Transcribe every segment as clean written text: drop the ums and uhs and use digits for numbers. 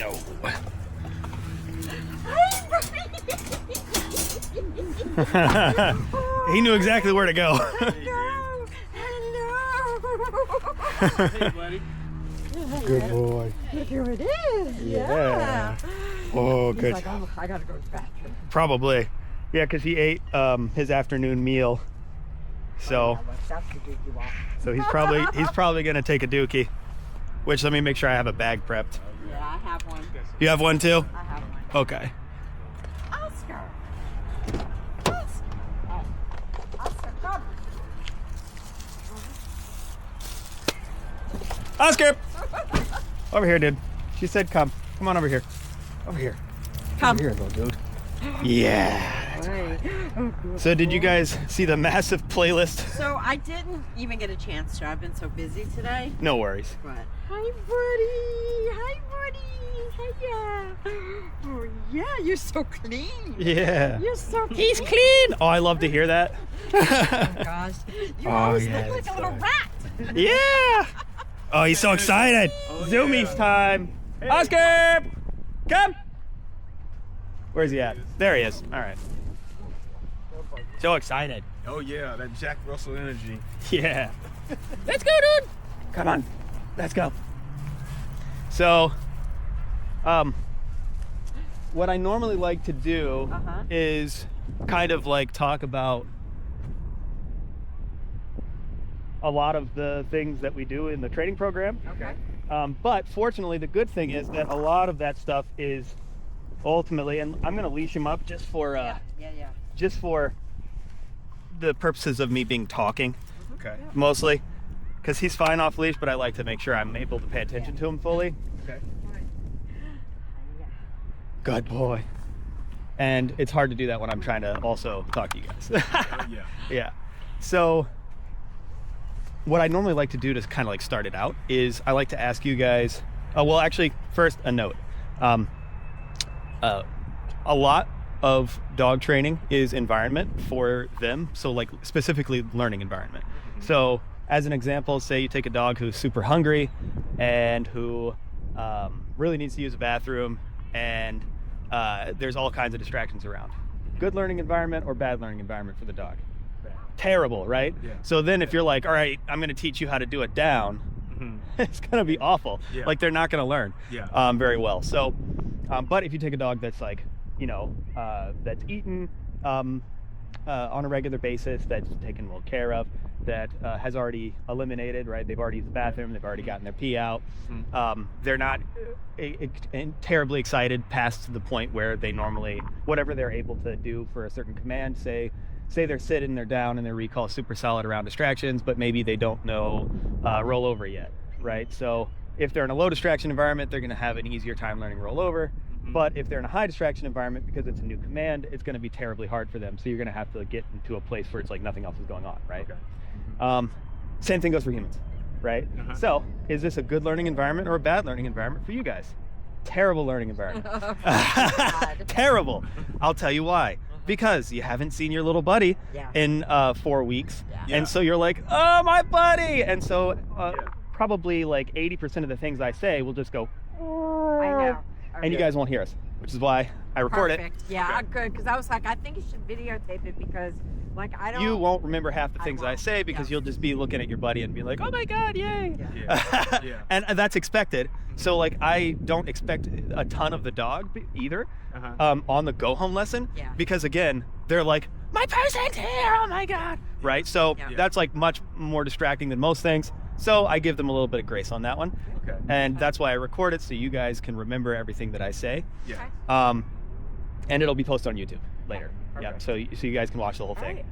No. He knew exactly where to go. Hello. Hello. Hey, buddy. Good boy. Here it is. Yeah. Oh, He's good. like, oh, I gotta go to the bathroom. Probably. Yeah, because he ate his afternoon meal. So, That's the dookie walk. so he's probably gonna take a dookie. Which, let me make sure I have a bag prepped. Yeah, I have one. You have one too? I have one. Okay. Oscar. Oscar. Oh. Oscar, come. Oscar! Over here, dude. She said come. Come on over here. Over here. Come. Over here, little dude. Yeah. So did you guys see the massive playlist? So I didn't even get a chance to. I've been so busy today. No worries. But hi, buddy. Hi, buddy. Hiya. Oh yeah, you're so clean. Yeah. You're so clean. He's clean. Oh, I love to hear that. Oh gosh, you Oh, always yeah, look like a that's little rat. Yeah. Oh, he's so excited. Oh, Zoomies yeah. time. Oscar, come. Where's he at? There he is. All right. So excited. Oh yeah, that Jack Russell energy. Yeah. Let's go, dude. Come on. Let's go. So, what I normally like to do is kind of like talk about a lot of the things that we do in the training program. Okay. But fortunately, the good thing is that a lot of that stuff is ultimately, and I'm going to leash him up just for just for the purposes of me being talking, Okay. mostly, because he's fine off leash, but I like to make sure I'm able to pay attention to him fully. Okay. Good boy. And it's hard to do that when I'm trying to also talk to you guys. Oh yeah. Yeah. So what I normally like to do to kind of like start it out is I like to ask you guys, well, actually, first a note. A lot of dog training is environment for them. So like specifically learning environment. So as an example, say you take a dog who's super hungry and who really needs to use a bathroom, and there's all kinds of distractions around. Good learning environment or bad learning environment for the dog? Terrible, right? Yeah. So then if you're like, all right, I'm going to teach you how to do it down, it's going to be awful. Yeah. Like they're not going to learn Yeah. very well. So, but if you take a dog that's like, you know, that's eaten on a regular basis, that's taken well care of, that has already eliminated, right? They've already used the bathroom, they've already gotten their pee out. They're not terribly excited past the point where they normally, whatever they're able to do for a certain command, say they're sitting, they're down, and their recall is super solid around distractions, but maybe they don't know rollover yet, right? So if they're in a low distraction environment, they're going to have an easier time learning rollover. But if they're in a high distraction environment, because it's a new command, it's going to be terribly hard for them. So you're going to have to get into a place where it's like nothing else is going on, right? Okay. Same thing goes for humans, right? So is this a good learning environment or a bad learning environment for you guys? Terrible learning environment. Terrible. I'll tell you why. Because you haven't seen your little buddy in 4 weeks. Yeah. And so you're like, oh, my buddy. And so probably like 80% of the things I say will just go, I know. and you guys won't hear us, which is why I record it. Yeah, good. Because I was like, I think you should videotape it because, like, I don't. You won't remember half the things I won't. say because you'll just be looking at your buddy and be like, oh my God, yay. Yeah. And that's expected. So like, I don't expect a ton of the dog either on the go home lesson because again, they're like, my person's here, oh my God. Right? So that's like much more distracting than most things. So I give them a little bit of grace on that one. Okay. And that's why I record it so you guys can remember everything that I say. Yeah. And it'll be posted on YouTube later. Yeah. So you guys can watch the whole thing.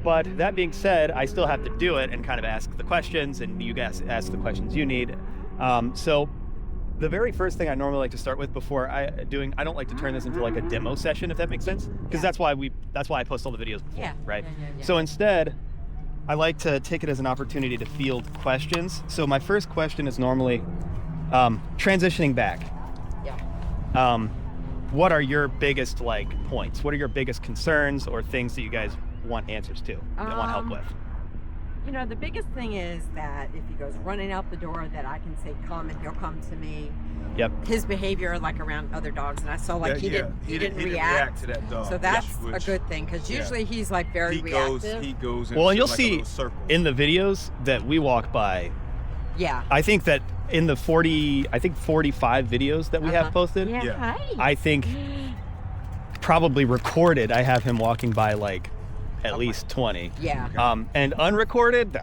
But that being said, I still have to do it and kind of ask the questions, and you guys ask the questions you need. So the very first thing I normally like to start with before I don't like to turn this into like a demo session, if that makes sense, because that's why I post all the videos before, right? So instead, I like to take it as an opportunity to field questions. So my first question is normally transitioning back. What are your biggest points? What are your biggest concerns or things that you guys want answers to, that want help with? You know, the biggest thing is that if he goes running out the door, that I can say come and he'll come to me. Yep. His behavior, like around other dogs, and I saw like he didn't react to that dog. So that's which, a good thing, because usually he's like very reactive. He goes. Well, and you'll like see in the videos that we walk by. Yeah. I think that in the 45 videos that we have posted, Yeah. Yeah. Hi. I think probably recorded, I have him walking by like at least 20. Yeah. And unrecorded,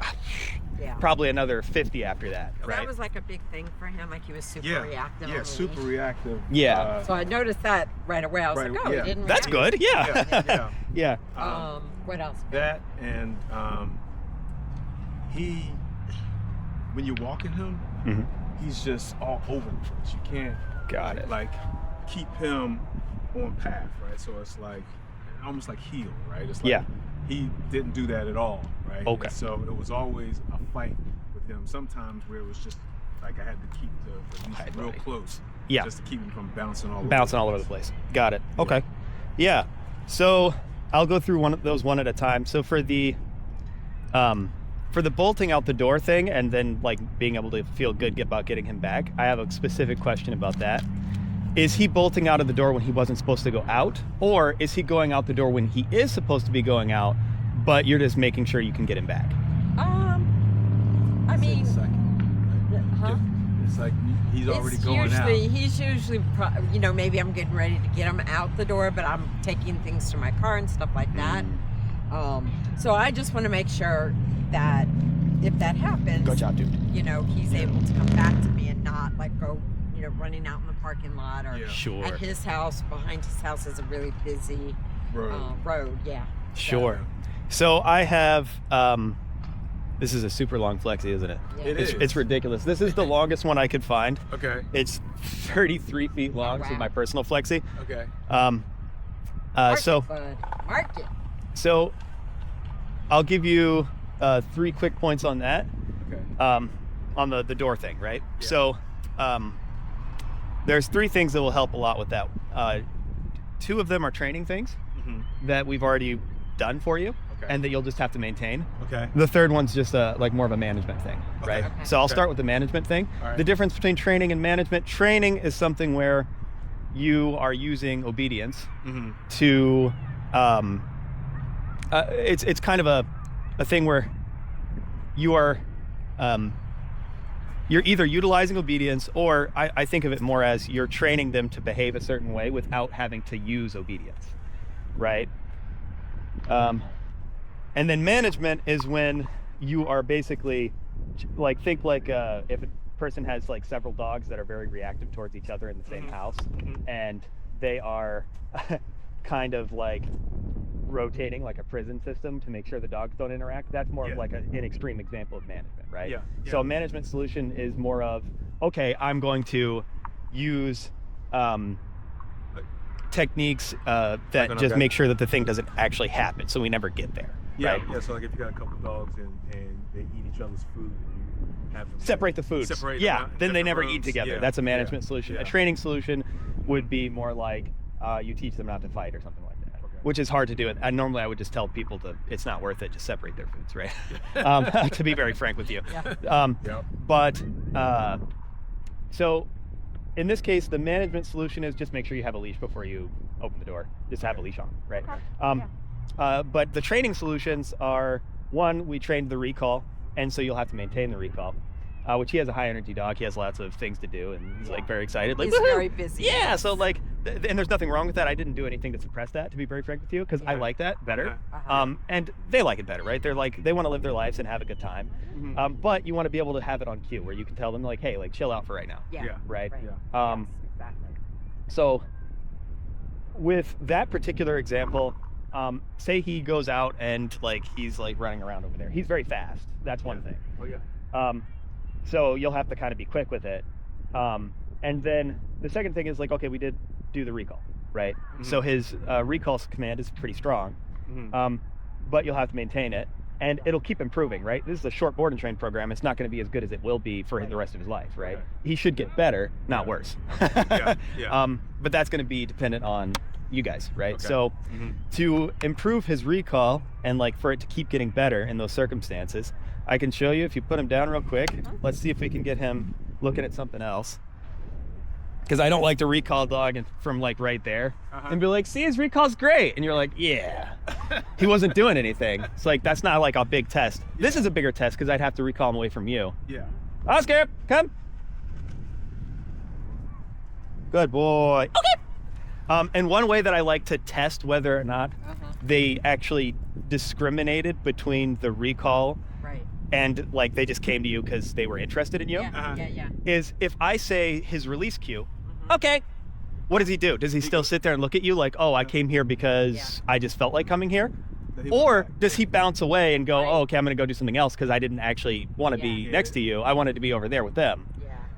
Yeah. probably another 50 after that, right? That was like a big thing for him. Like he was super reactive. Yeah, on super Leash. reactive. Yeah. So I noticed that right away. I was Right, like, oh, yeah. he didn't That's react. good, yeah. Yeah. Yeah. What else? That and he, when you're walking him, he's just all over the place. You can't Got it. like keep him on path, right? So it's like almost like heel, right? It's like Yeah. he didn't do that at all, right? Okay. And so it was always a fight with him. Sometimes where it was just like I had to keep the leash real close, Yeah. just to keep him from bouncing all Over the place. Got it. Okay. Yeah. So I'll go through one of those one at a time. So for the bolting out the door thing and then like being able to feel good about getting him back, I have a specific question about that. Is he bolting out of the door when he wasn't supposed to go out? Or is he going out the door when he is supposed to be going out, but you're just making sure you can get him back? I mean, Huh? It's like he's already going out. He's usually, you know, maybe I'm getting ready to get him out the door, but I'm taking things to my car and stuff like that. So I just want to make sure that if that happens, Good job, dude. you know, he's able to come back to me and not like go, you know, running out in the parking lot or Sure. at his house. Behind his house is a really busy road. Yeah. Sure. So I have, this is a super long flexi, isn't it? Yeah. It is. It's ridiculous. This is the longest one I could find. Okay. It's 33 feet long. This is my personal flexi. Okay. Mark So it, bud. Mark it. So I'll give you 3 quick points on that. Okay. On the door thing, right? Yeah. So there's 3 things that will help a lot with that. 2 of them are training things that we've already done for you and that you'll just have to maintain. Okay. The 3rd one's just like more of a management thing, right? Okay. So I'll start with the management thing. All right. The difference between training and management: training is something where you are using obedience to it's kind of a thing where you are you're either utilizing obedience, or I think of it more as you're training them to behave a certain way without having to use obedience, right? And then management is when you are basically like, think like if a person has like several dogs that are very reactive towards each other in the same house, and they are kind of like rotating like a prison system to make sure the dogs don't interact. That's more of like an extreme example of management, right? Yeah. So a management solution is more of, okay, I'm going to use techniques that just make sure that the thing doesn't actually happen, so we never get there. Yeah. Right? Yeah. So like if you got a couple dogs and they eat each other's food, and you have them Separate the foods. Separate yeah, them out in then they different never rooms. eat together. Yeah. That's a management solution. Yeah. A training solution would be more like you teach them not to fight or something like that, which is hard to do. And normally I would just tell people it's not worth it, just separate their foods, right? To be very frank with you. But so in this case, the management solution is just make sure you have a leash before you open the door. Just have a leash on, right? But the training solutions are, one, we trained the recall, and so you'll have to maintain the recall, which he has a high energy dog. He has lots of things to do, and he's like very excited. Like, He's woohoo! very busy. Yeah, so like, and there's nothing wrong with that. I didn't do anything to suppress that, to be very frank with you, because I like that better. And they like it better, right? They're like, they want to live their lives and have a good time. But you want to be able to have it on cue, where you can tell them like, hey, like chill out for right now. Right? Yes, exactly. So with that particular example, say he goes out and like he's like running around over there. He's very fast. That's one thing. So you'll have to kind of be quick with it. And then the second thing is like, okay, we did do the recall, right? So his recall command is pretty strong, but you'll have to maintain it, and it'll keep improving, right? This is a short board and train program. It's not going to be as good as it will be for the rest of his life, right? He should get better, not worse. But that's going to be dependent on you guys, right? So to improve his recall and like for it to keep getting better in those circumstances, I can show you if you put him down real quick. Let's see if we can get him looking at something else. Because I don't like to recall a dog from like right there and be like, see, his recall's great. And you're like, yeah, he wasn't doing anything. It's like, that's not like a big test. This is a bigger test because I'd have to recall him away from you. Yeah. Oscar, come. Good boy. Okay. And one way that I like to test whether or not they actually discriminated between the recall and like they just came to you because they were interested in you is if I say his release cue, okay, what does he do? Does he still sit there and look at you like, oh, I came here because I just felt like coming here? Or does he bounce away and go, oh, okay, I'm going to go do something else because I didn't actually want to be next to you. I wanted to be over there with them.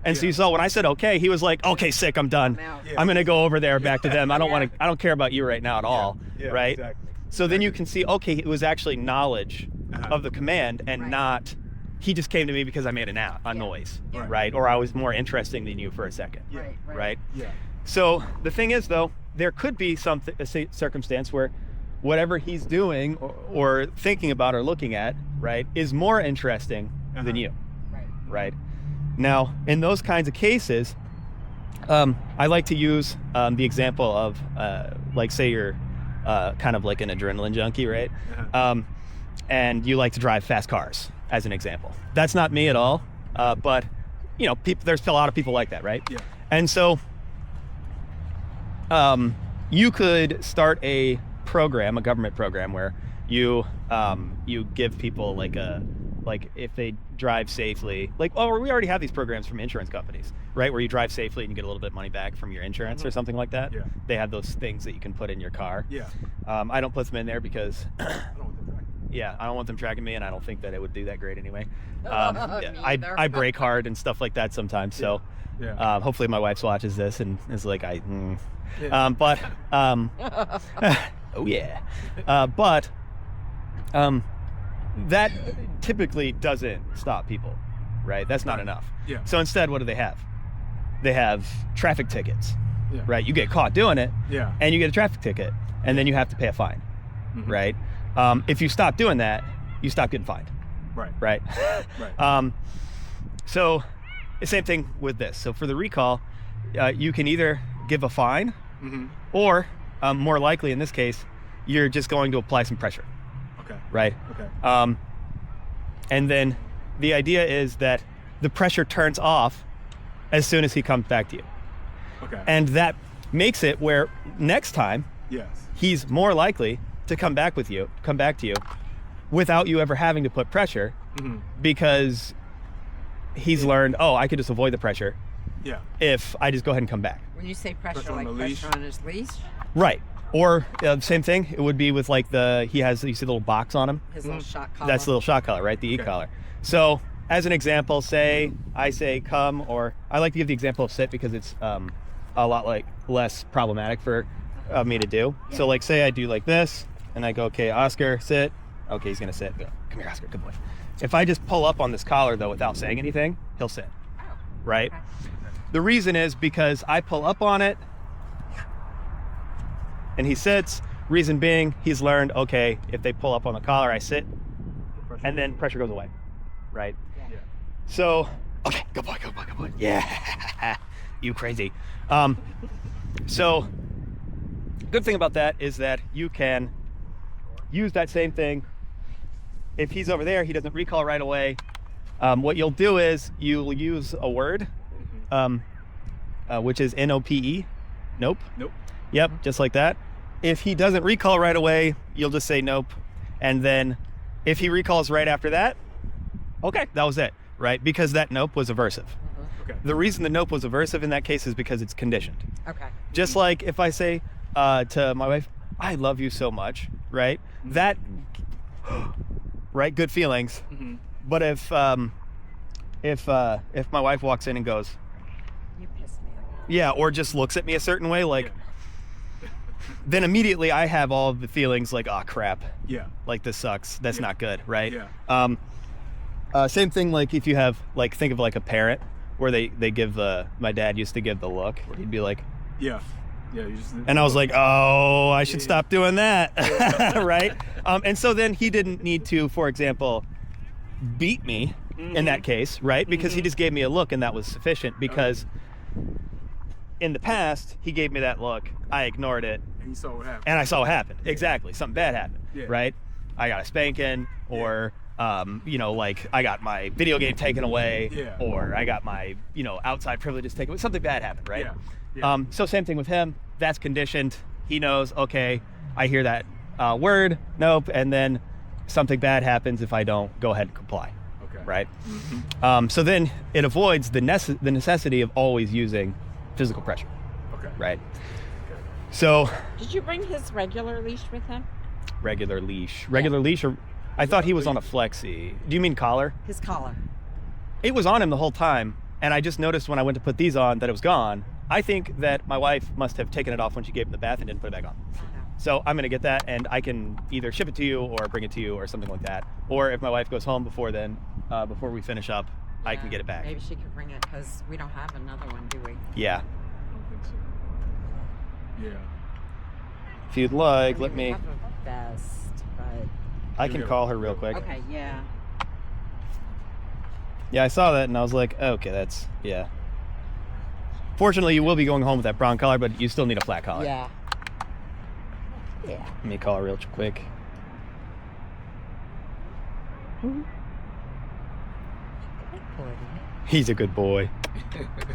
And so you saw when I said okay, he was like, okay, sick, I'm done. I'm going to go over there back to them. I don't care about you right now at all, right? Exactly. So then you can see, okay, it was actually knowledge of the command and not, he just came to me because I made a noise, right? Or I was more interesting than you for a second, right? Yeah. So the thing is, though, there could be a circumstance where whatever he's doing or thinking about or looking at, right, is more interesting than you, right? Now, in those kinds of cases, I like to use the example of, like, say you're kind of like an adrenaline junkie, right? And you like to drive fast cars, as an example. That's not me at all, but you know, there's a lot of people like that, right? Yeah. And so, you could start a government program, where you give people like if they drive safely, like, oh, we already have these programs from insurance companies, right? Where you drive safely and you get a little bit of money back from your insurance or something like that. Yeah. They have those things that you can put in your car. Yeah. I don't put them in there because I don't want them tracking. yeah, I don't want them tracking me, and I don't think that it would do that great anyway. Me I either. brake hard and stuff like that sometimes. So Yeah. hopefully my wife watches this and is like, Yeah. oh yeah. That typically doesn't stop people, right? That's not enough. Yeah. So instead, what do they have? They have traffic tickets, Yeah. right? You get caught doing it, Yeah. and you get a traffic ticket, and then you have to pay a fine, right? If you stop doing that, you stop getting fined, Right. right? Right. So the same thing with this. So for the recall, you can either give a fine, or more likely in this case, you're just going to apply some pressure. Okay. Right? Okay. And then the idea is that the pressure turns off as soon as he comes back to you. Okay. And that makes it where next time Yes. he's more likely to come back to you without you ever having to put pressure, because he's learned, oh, I could just avoid the pressure Yeah. if I just go ahead and come back. When you say pressure, Pressure on like the leash? pressure on his leash, Right. Or same thing, it would be with like you see the little box on him? his little shot collar. That's the little shot collar, right? The e-collar. So as an example, I say come, or I like to give the example of sit because it's a lot like less problematic for me to do. So like say I do like this and I go, okay, Oscar, sit. Okay, he's gonna sit. Go, come here, Oscar, good boy. If I just pull up on this collar though without saying anything, he'll sit, right? Okay. The reason is because I pull up on it and he sits. Reason being, he's learned, okay, if they pull up on the collar, I sit, and then pressure goes away, right? Yeah. So, okay, good boy, good boy, good boy. Yeah, you crazy. So, good thing about that is that you can use that same thing. If he's over there, he doesn't recall right away. What you'll do is you'll use a word, which is N-O-P-E, nope. Nope. Yep, just like that. If he doesn't recall right away, you'll just say nope. And then if he recalls right after that, okay, that was it, right? Because that nope was aversive. Okay. The reason the nope was aversive in that case is because it's conditioned. Okay. Just like if I say to my wife, I love you so much, right? That, right, good feelings. But if my wife walks in and goes, You pissed me off. yeah, or just looks at me a certain way, like, then immediately I have all of the feelings like, oh crap, Yeah. like this sucks, that's not good, right? Yeah. Same thing, like if you have, like, think of like a parent where they give my dad used to give the look, where he'd be like, Yeah. Yeah. You just. and I was like, oh, I should stop doing that, right? And so then he didn't need to, for example, beat me in that case, right? Because he just gave me a look and that was sufficient, because in the past, he gave me that look, I ignored it. And you saw what happened. And I saw what happened. Exactly. Something bad happened, right? I got a spanking, or, you know, like I got my video game taken away, or I got my, you know, outside privileges taken away. Something bad happened, right? So same thing with him. That's conditioned. He knows, okay, I hear that word, nope, and then something bad happens if I don't go ahead and comply, right? So then it avoids the necessity of always using physical pressure, right? So did you bring his regular leash with him? Regular leash, or I thought he was on a flexi. Do you mean collar? His collar. It was on him the whole time, and I just noticed when I went to put these on that it was gone. I think that my wife must have taken it off when she gave him the bath and didn't put it back on. So I'm gonna get that, and I can either ship it to you or bring it to you or something like that. Or if my wife goes home before then, before we finish up, I can get it back. Maybe she could bring it, because we don't have another one, do we? Yeah. I don't think so. Yeah. If you'd like, I mean, let me. we have a vest, but I can call her real quick. okay, yeah. Yeah, I saw that and I was like, okay, that's, yeah. Fortunately, you will be going home with that brown collar, but you still need a flat collar. Yeah. Let me call her real quick. He's a good boy.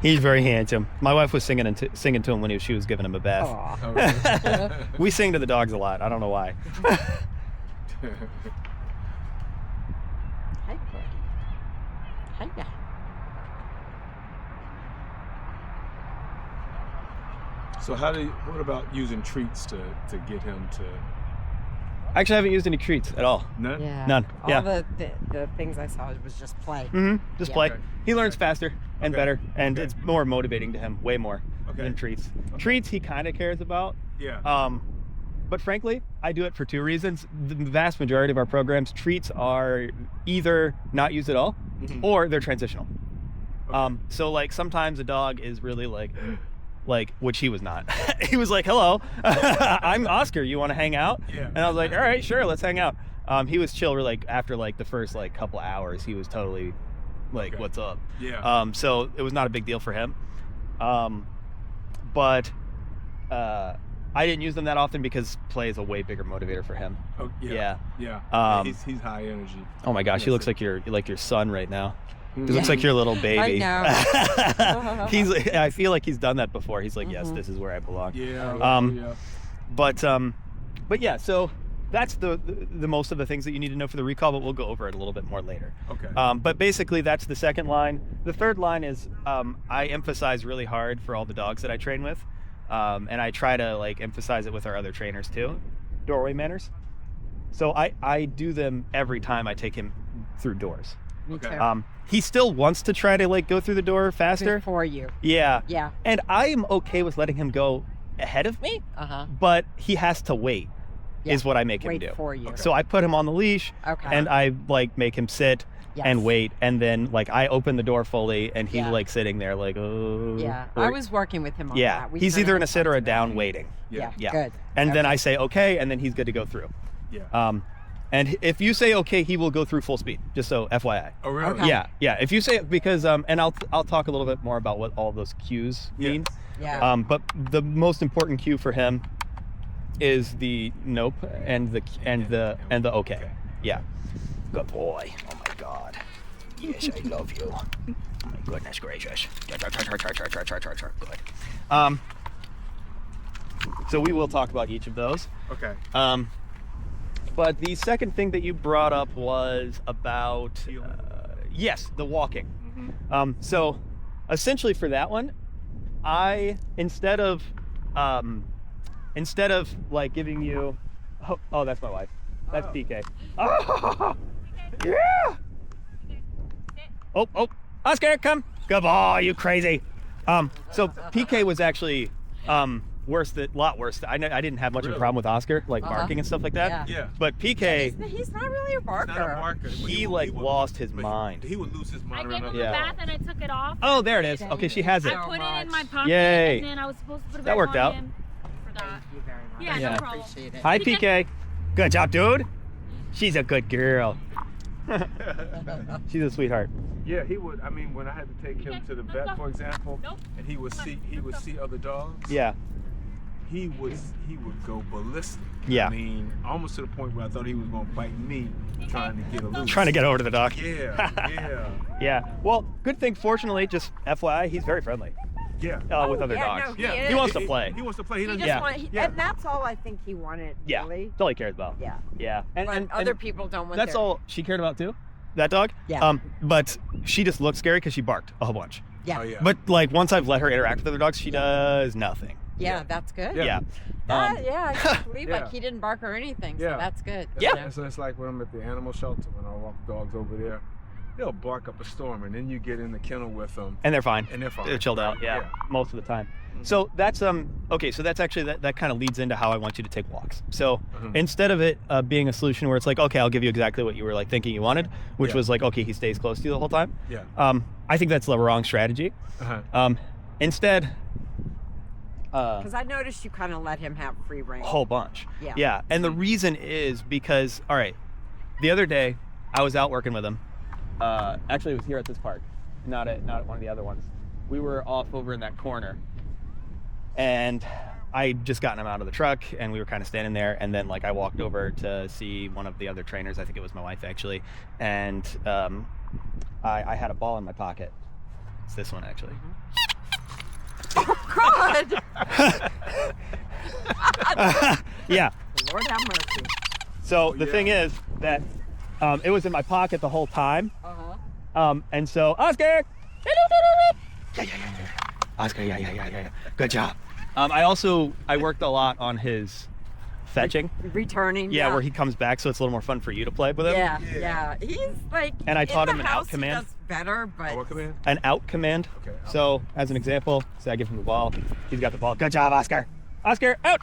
He's very handsome. My wife was singing to him when she was giving him a bath. We sing to the dogs a lot. I don't know why. Hi, buddy. Hiya. So what about using treats to get him to? Actually, I haven't used any treats at all. None? Yeah. None. All the things I saw was just play. Just play. Okay. He learns faster and better, and it's more motivating to him, way more than treats. Treats he kind of cares about. Yeah. But frankly, I do it for two reasons. The vast majority of our programs, treats are either not used at all, or they're transitional. So like sometimes a dog is really like, which he was not. He was like, hello, I'm Oscar, you want to hang out? Yeah. And I was like, all right, sure, let's hang out. He was chill, like after like the first like couple hours, he was totally like, what's up? Yeah. So it was not a big deal for him. But I didn't use them that often because play is a way bigger motivator for him. Oh, yeah. He's high energy. Oh my gosh, he looks like your son right now. He looks like your little baby. I know. I feel like he's done that before. He's like, yes, this is where I belong. Yeah. But yeah, so that's the most of the things that you need to know for the recall, but we'll go over it a little bit more later. Okay. But basically that's the second line. The third line is I emphasize really hard for all the dogs that I train with, and I try to like emphasize it with our other trainers too. Doorway manners. So I do them every time I take him through doors. Me too. He still wants to try to like go through the door faster. For you. Yeah. Yeah. And I am okay with letting him go ahead of me, but he has to wait, is what I make him do. Wait for you. So I put him on the leash, and I like make him sit and wait, and then like I open the door fully, and he's like sitting there like, oh. Yeah, or, I was working with him on that. He's either in a sit or a down waiting. Yeah. Good. And then I say okay, and then he's good to go through. Yeah. And if you say okay, he will go through full speed. Just so FYI. Oh really? Okay. Yeah. If you say it, because and I'll talk a little bit more about what all those cues mean. Yeah. But the most important cue for him is the nope and the okay. Yeah. Good boy. Oh my God. Yes, I love you. Oh my goodness gracious. Good. So we will talk about each of those. Okay. But the second thing that you brought up was about yes, the walking. So essentially for that one, I instead of like giving you oh that's my wife. That's PK. Oh, yeah. Oh, Oscar, come. Good boy, you crazy. So PK was actually lot worse. I didn't have much of a problem with Oscar, like barking and stuff like that. Yeah. But PK, he's not really a barker. Not a marker. he like lost his mind. He would lose his mind. I gave him a bath and I took it off. Oh, there it is. Okay, she has it. I put it in my pocket. Yay. And then I was supposed to put it That back worked on out. him for that. Thank you very much. Yeah, Yeah. no problem. Appreciate it. Hi, PK. Good job, dude. She's a good girl. She's a sweetheart. Yeah, he would. I mean, when I had to take him to the let's vet, go. for example, Nope. and he would see other dogs. Yeah. He would go ballistic. Yeah. I mean, almost to the point where I thought he was gonna bite me, trying to get a loose. Trying to get over to the dog. Yeah, yeah, Yeah. Well, good thing. Fortunately, just FYI, he's very friendly yeah. with other yeah, dogs. no, Yeah, He wants to play. He wants to play. He He doesn't. just Yeah. want, Yeah. and that's all I think he wanted. Yeah. Really. That's all he cares about. Yeah. Yeah. But other people don't want. That's their, all she cared about too. That dog. Yeah. But she just looked scary because she barked a whole bunch. Yeah. Oh, yeah. But like once I've let her interact with other dogs, she does nothing. Yeah, that's good. Yeah. Yeah. Yeah, I can't believe Yeah. like he didn't bark or anything. So Yeah. that's good. Yeah. And so it's like when I'm at the animal shelter, when I walk dogs over there, they'll bark up a storm, and then you get in the kennel with them, And they're fine. and they're fine. They're chilled out. Yeah. Yeah. Most of the time. So that's okay. So that's actually that kind of leads into how I want you to take walks. So instead of it being a solution where it's like, okay, I'll give you exactly what you were like thinking you wanted, which Yeah. was like, okay, he stays close to you the whole time. Yeah. I think that's the wrong strategy. Uh-huh. Instead, Because I noticed you kind of let him have free reign. a whole bunch. Yeah. Yeah. And the reason is because, all right, the other day I was out working with him. Actually, it was here at this park, not at one of the other ones. We were off over in that corner, and I just gotten him out of the truck, and we were kind of standing there, and then like I walked over to see one of the other trainers. I think it was my wife actually, and I had a ball in my pocket. It's this one actually. God. Yeah. Lord have mercy. So the yeah. thing is that it was in my pocket the whole time. Uh-huh. And so Oscar, Oscar, yeah. Good job. I worked a lot on his fetching. Returning. Yeah, where he comes back, so it's a little more fun for you to play with him. Yeah. He's like. And I taught in him the an out house, command. He does better, but. What command? An out command. Okay. So as an example, say I give him the ball, he's got the ball. Good job, Oscar. Oscar, out.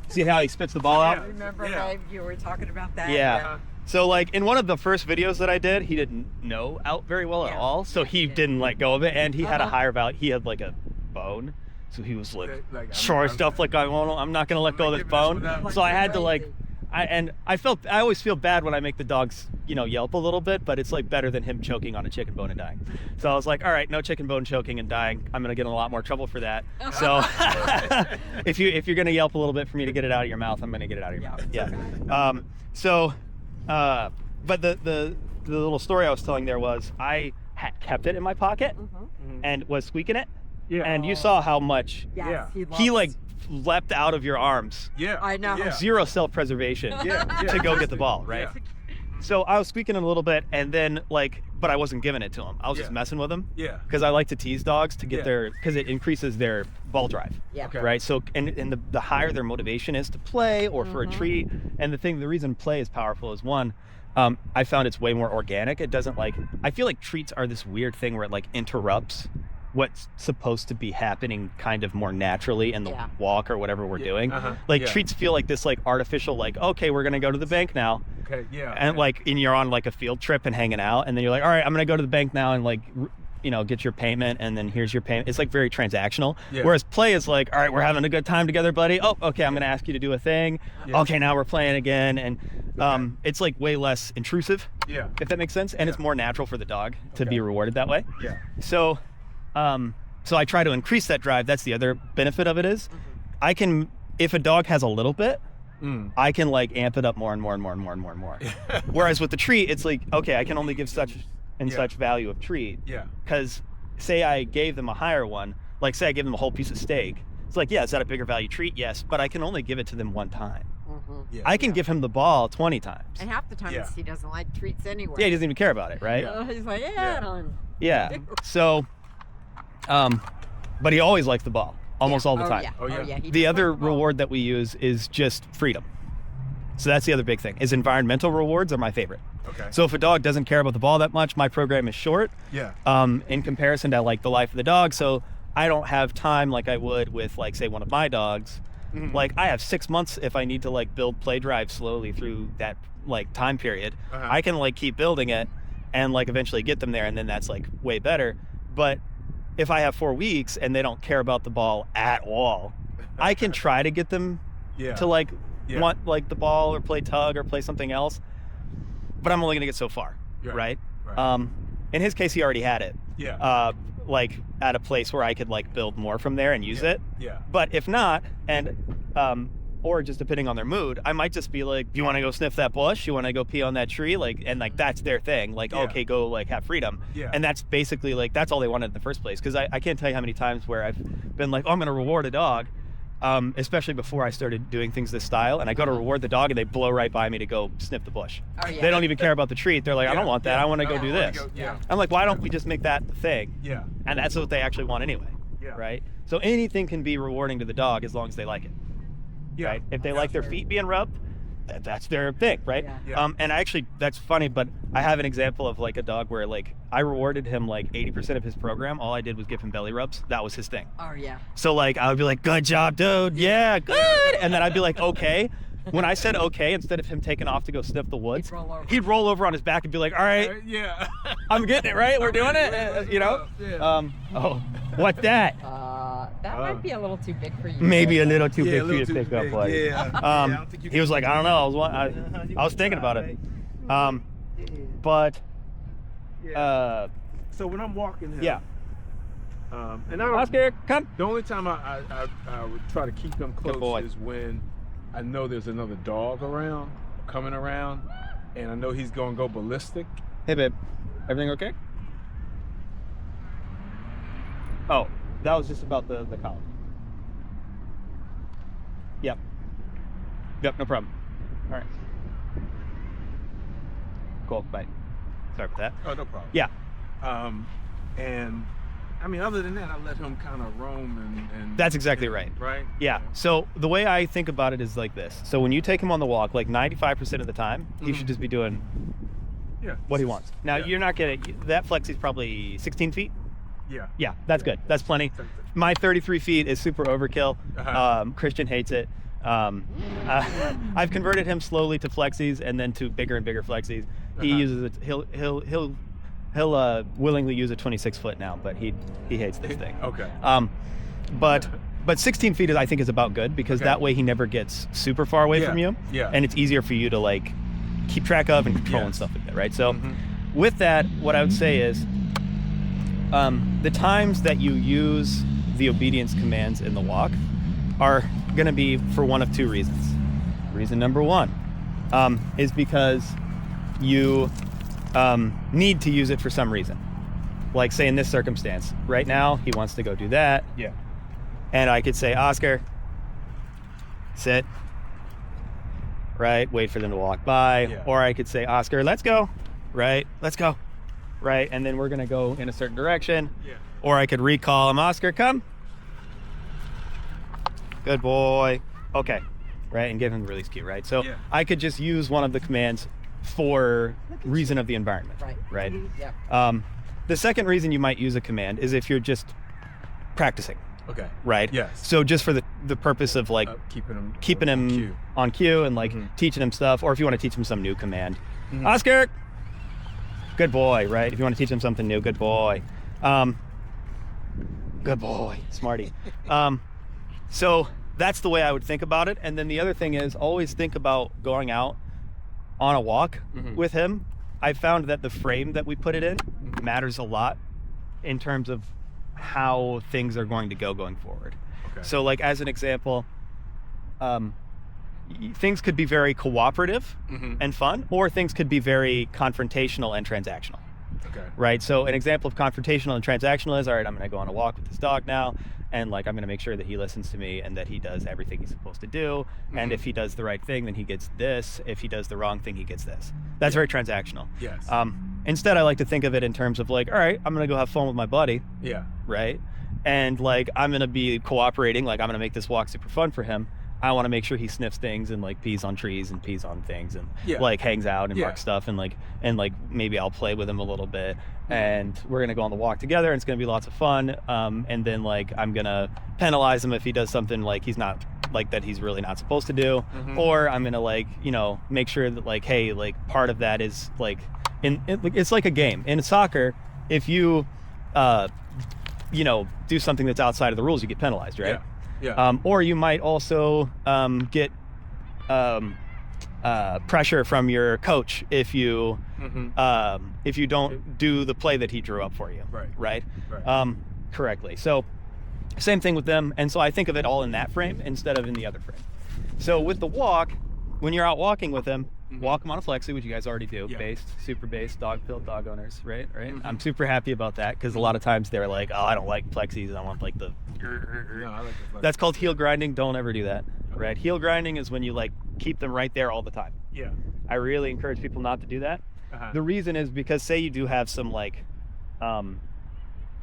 See how he spits the ball out? Remember, Yeah. babe, you were talking about that. Yeah. So like in one of the first videos that I did, he didn't know out very well at Yeah. all, so Yeah, he he didn't. didn't let go of it, and he had a Uh-huh. higher value. He had like a bone, so he was like Okay, like, I'm- sure I'm- stuff like I'm not gonna let go of this giving this one bone. up. So I had to like, Crazy. I always feel bad when I make the dogs yelp a little bit, but it's like better than him choking on a chicken bone and dying. So I was like, all right, no chicken bone choking and dying. I'm gonna get in a lot more trouble for that. So if you're gonna yelp a little bit for me to get it out of your mouth, I'm gonna get it out of your mouth. Yeah. But the little story I was telling there was I had kept it in my pocket and was squeaking it, Yeah. and you saw how much Yes, Yeah. he loves- like leapt out of your arms. Yeah. I know. Yeah. Zero self-preservation Yeah. to go get the ball, right? Yeah. So I was squeaking it a little bit, and then but I wasn't giving it to him. I was just Yeah. messing with him Yeah. because I like to tease dogs to get Yeah. because it increases their ball drive. Yeah. Okay. Right. So and the higher their motivation is to play or for a Mm-hmm. treat, and the reason play is powerful is one, I found it's way more organic. It doesn't I feel like treats are this weird thing where it like interrupts what's supposed to be happening kind of more naturally in the Yeah. walk or whatever we're doing. Uh-huh. Like Yeah. treats feel like this like artificial okay, we're gonna go to the bank now. Okay. Yeah. And and you're on like a field trip and hanging out, and then you're like, all right, I'm gonna go to the bank now and get your payment, and then here's your payment. It's like very transactional. Yeah. Whereas play is like, all right, we're having a good time together, buddy. Oh, okay, I'm gonna ask you to do a thing. Yeah. Okay, now we're playing again, and it's like way less intrusive, Yeah. if that makes sense, and it's Yeah. more natural for the dog to Okay. be rewarded that way. Yeah. So, so I try to increase that drive. That's the other benefit of it is, I can, if a dog has a little bit, I can like amp it up more and more and more and more and more and more. Whereas with the treat, it's like, okay, I can only give such and Yeah. such value of treat. Yeah. Because say I gave them a higher one, like say I gave them a whole piece of steak. It's like, yeah, is that a bigger value treat? Yes, but I can only give it to them one time. Yeah. I can give him the ball 20 times. And half the time Yeah. he doesn't like treats anyway. Yeah, he doesn't even care about it, right? Yeah. He's like, Yeah. I don't. Yeah. So, but he always likes the ball, almost all the time. Yeah. Oh, yeah. he The does other like the ball. reward that we use is just freedom. So that's the other big thing, is environmental rewards are my favorite. Okay. So if a dog doesn't care about the ball that much, my program is short Yeah. in comparison to like the life of the dog. So I don't have time like I would with like say one of my dogs. Like I have 6 months if I need to like build play drive slowly through that like time period. Uh-huh. I can like keep building it and like eventually get them there, and then that's like way better. But if I have 4 weeks and they don't care about the ball at all, I can try to get them Yeah. to like Yeah. want like the ball or play tug or play something else. but I'm only gonna get so far, right? Right. In his case, he already had it. Yeah. Like at a place where I could like build more from there and use it. Yeah. But if not, and or just depending on their mood, I might just be like, you want to go sniff that bush? You want to go pee on that tree? Like, and like that's their thing. Like, okay, go like have freedom. Yeah. And that's basically like that's all they wanted in the first place. Because I can't tell you how many times where I've been like, oh, I'm gonna reward a dog. Especially before I started doing things this style, and I go to reward the dog and they blow right by me to go sniff the bush. Oh, yeah. They don't even care about the treat. They're like, I don't want that. I want to go do this. Yeah. I'm like, why don't we just make that the thing? Yeah. And that's what they actually want anyway. Yeah. Right? So anything can be rewarding to the dog as long as they like it. Yeah. Right? If they like their feet being rubbed, that's their thing, right? Yeah. And actually, that's funny, but I have an example of like a dog where like I rewarded him like 80% of his program. All I did was give him belly rubs. That was his thing. Oh yeah. So like I would be like, good job, dude. Yeah, good. And then I'd be like, okay. When I said okay, instead of him taking off to go sniff the woods, he'd roll over on his back and be like, all right, Yeah. I'm getting it, right? We're doing it, you know? Yeah. Oh, what's that? That might be a little too big for you. Maybe a little too Yeah, big a for you little to too pick up, big, like. yeah. I don't think you He was like, I don't know. I was thinking about it. But So when I'm walking him, yeah. and I don't, Oscar, come. the only time I would try to keep them Good boy. close is when I know there's another dog around, coming around, and I know he's gonna go ballistic. Hey, babe. Everything okay? Oh, that was just about the collar. Yep. Yep, no problem. All right. Cool, bye. Sorry about that. Oh, no problem. Yeah. And I mean, other than that, I let him kind of roam and That's exactly right. Right? Yeah. So the way I think about it is like this. So when you take him on the walk, like 95% of the time, he should just be doing Yeah. what he wants. Now, Yeah. you're not going to, that flexie's probably 16 feet. Yeah. Yeah, that's good. That's plenty. My 33 feet is super overkill. Uh-huh. Christian hates it. I've converted him slowly to flexies and then to bigger and bigger flexies. He uses it. He'll willingly use a 26 foot now, but he hates this thing. Okay. But 16 feet I think is about good because that way he never gets super far away from you. Yeah. And it's easier for you to like keep track of and control and stuff like that, right? So with that, what I would say is the times that you use the obedience commands in the walk are going to be for one of two reasons. Reason number one is because you need to use it for some reason. Like say in this circumstance, right now he wants to go do that. Yeah. And I could say, Oscar, sit, right? Wait for them to walk by. Yeah. Or I could say, Oscar, let's go, right? Let's go, right? And then we're going to go in a certain direction. Yeah. Or I could recall him, Oscar, come. Good boy. Okay, right? And give him the release cue, right? So Yeah. I could just use one of the commands for reason of the environment, right? Yeah. The second reason you might use a command is if you're just practicing, Okay. right? Yes. So just for the purpose of like keeping him him cue. on cue and like teaching him stuff, or if you want to teach him some new command, Oscar, good boy, right? If you want to teach him something new, good boy, good boy, smarty. So that's the way I would think about it. And then the other thing is always think about going out on a walk with him. I found that the frame that we put it in matters a lot in terms of how things are going to go going forward. Okay. So like as an example, things could be very cooperative and fun, or things could be very confrontational and transactional. Okay. Right. So an example of confrontational and transactional is, all right, I'm going to go on a walk with this dog now, and like I'm going to make sure that he listens to me and that he does everything he's supposed to do. And if he does the right thing, then he gets this. If he does the wrong thing, he gets this. That's very transactional. Yes. Instead, I like to think of it in terms of like, all right, I'm going to go have fun with my buddy. Yeah. Right. And like I'm going to be cooperating. Like I'm going to make this walk super fun for him. I want to make sure he sniffs things and like pees on trees and pees on things and like hangs out and barks stuff and like maybe I'll play with him a little bit and we're gonna go on the walk together and it's gonna be lots of fun. And then like I'm gonna penalize him if he does something like he's not like that he's really not supposed to do, or I'm gonna like make sure that like hey like part of that is like it's like a game in soccer. If you do something that's outside of the rules, you get penalized, right? Yeah. Or you might also get pressure from your coach if you Mm-hmm. don't do the play that he drew up for you, Right. correctly. So same thing with them. And so I think of it all in that frame instead of in the other frame. So with the walk, when you're out walking with them, walk them on a flexi, which you guys already do, Yeah. based, super based, dog-filled dog owners, right? Mhm. I'm super happy about that because a lot of times they're like, oh, I don't like flexis, I want like the... No, I like the That's called heel grinding. Don't ever do that, right? Heel grinding is when you like keep them right there all the time. Yeah. I really encourage people not to do that. The reason is because say you do have some like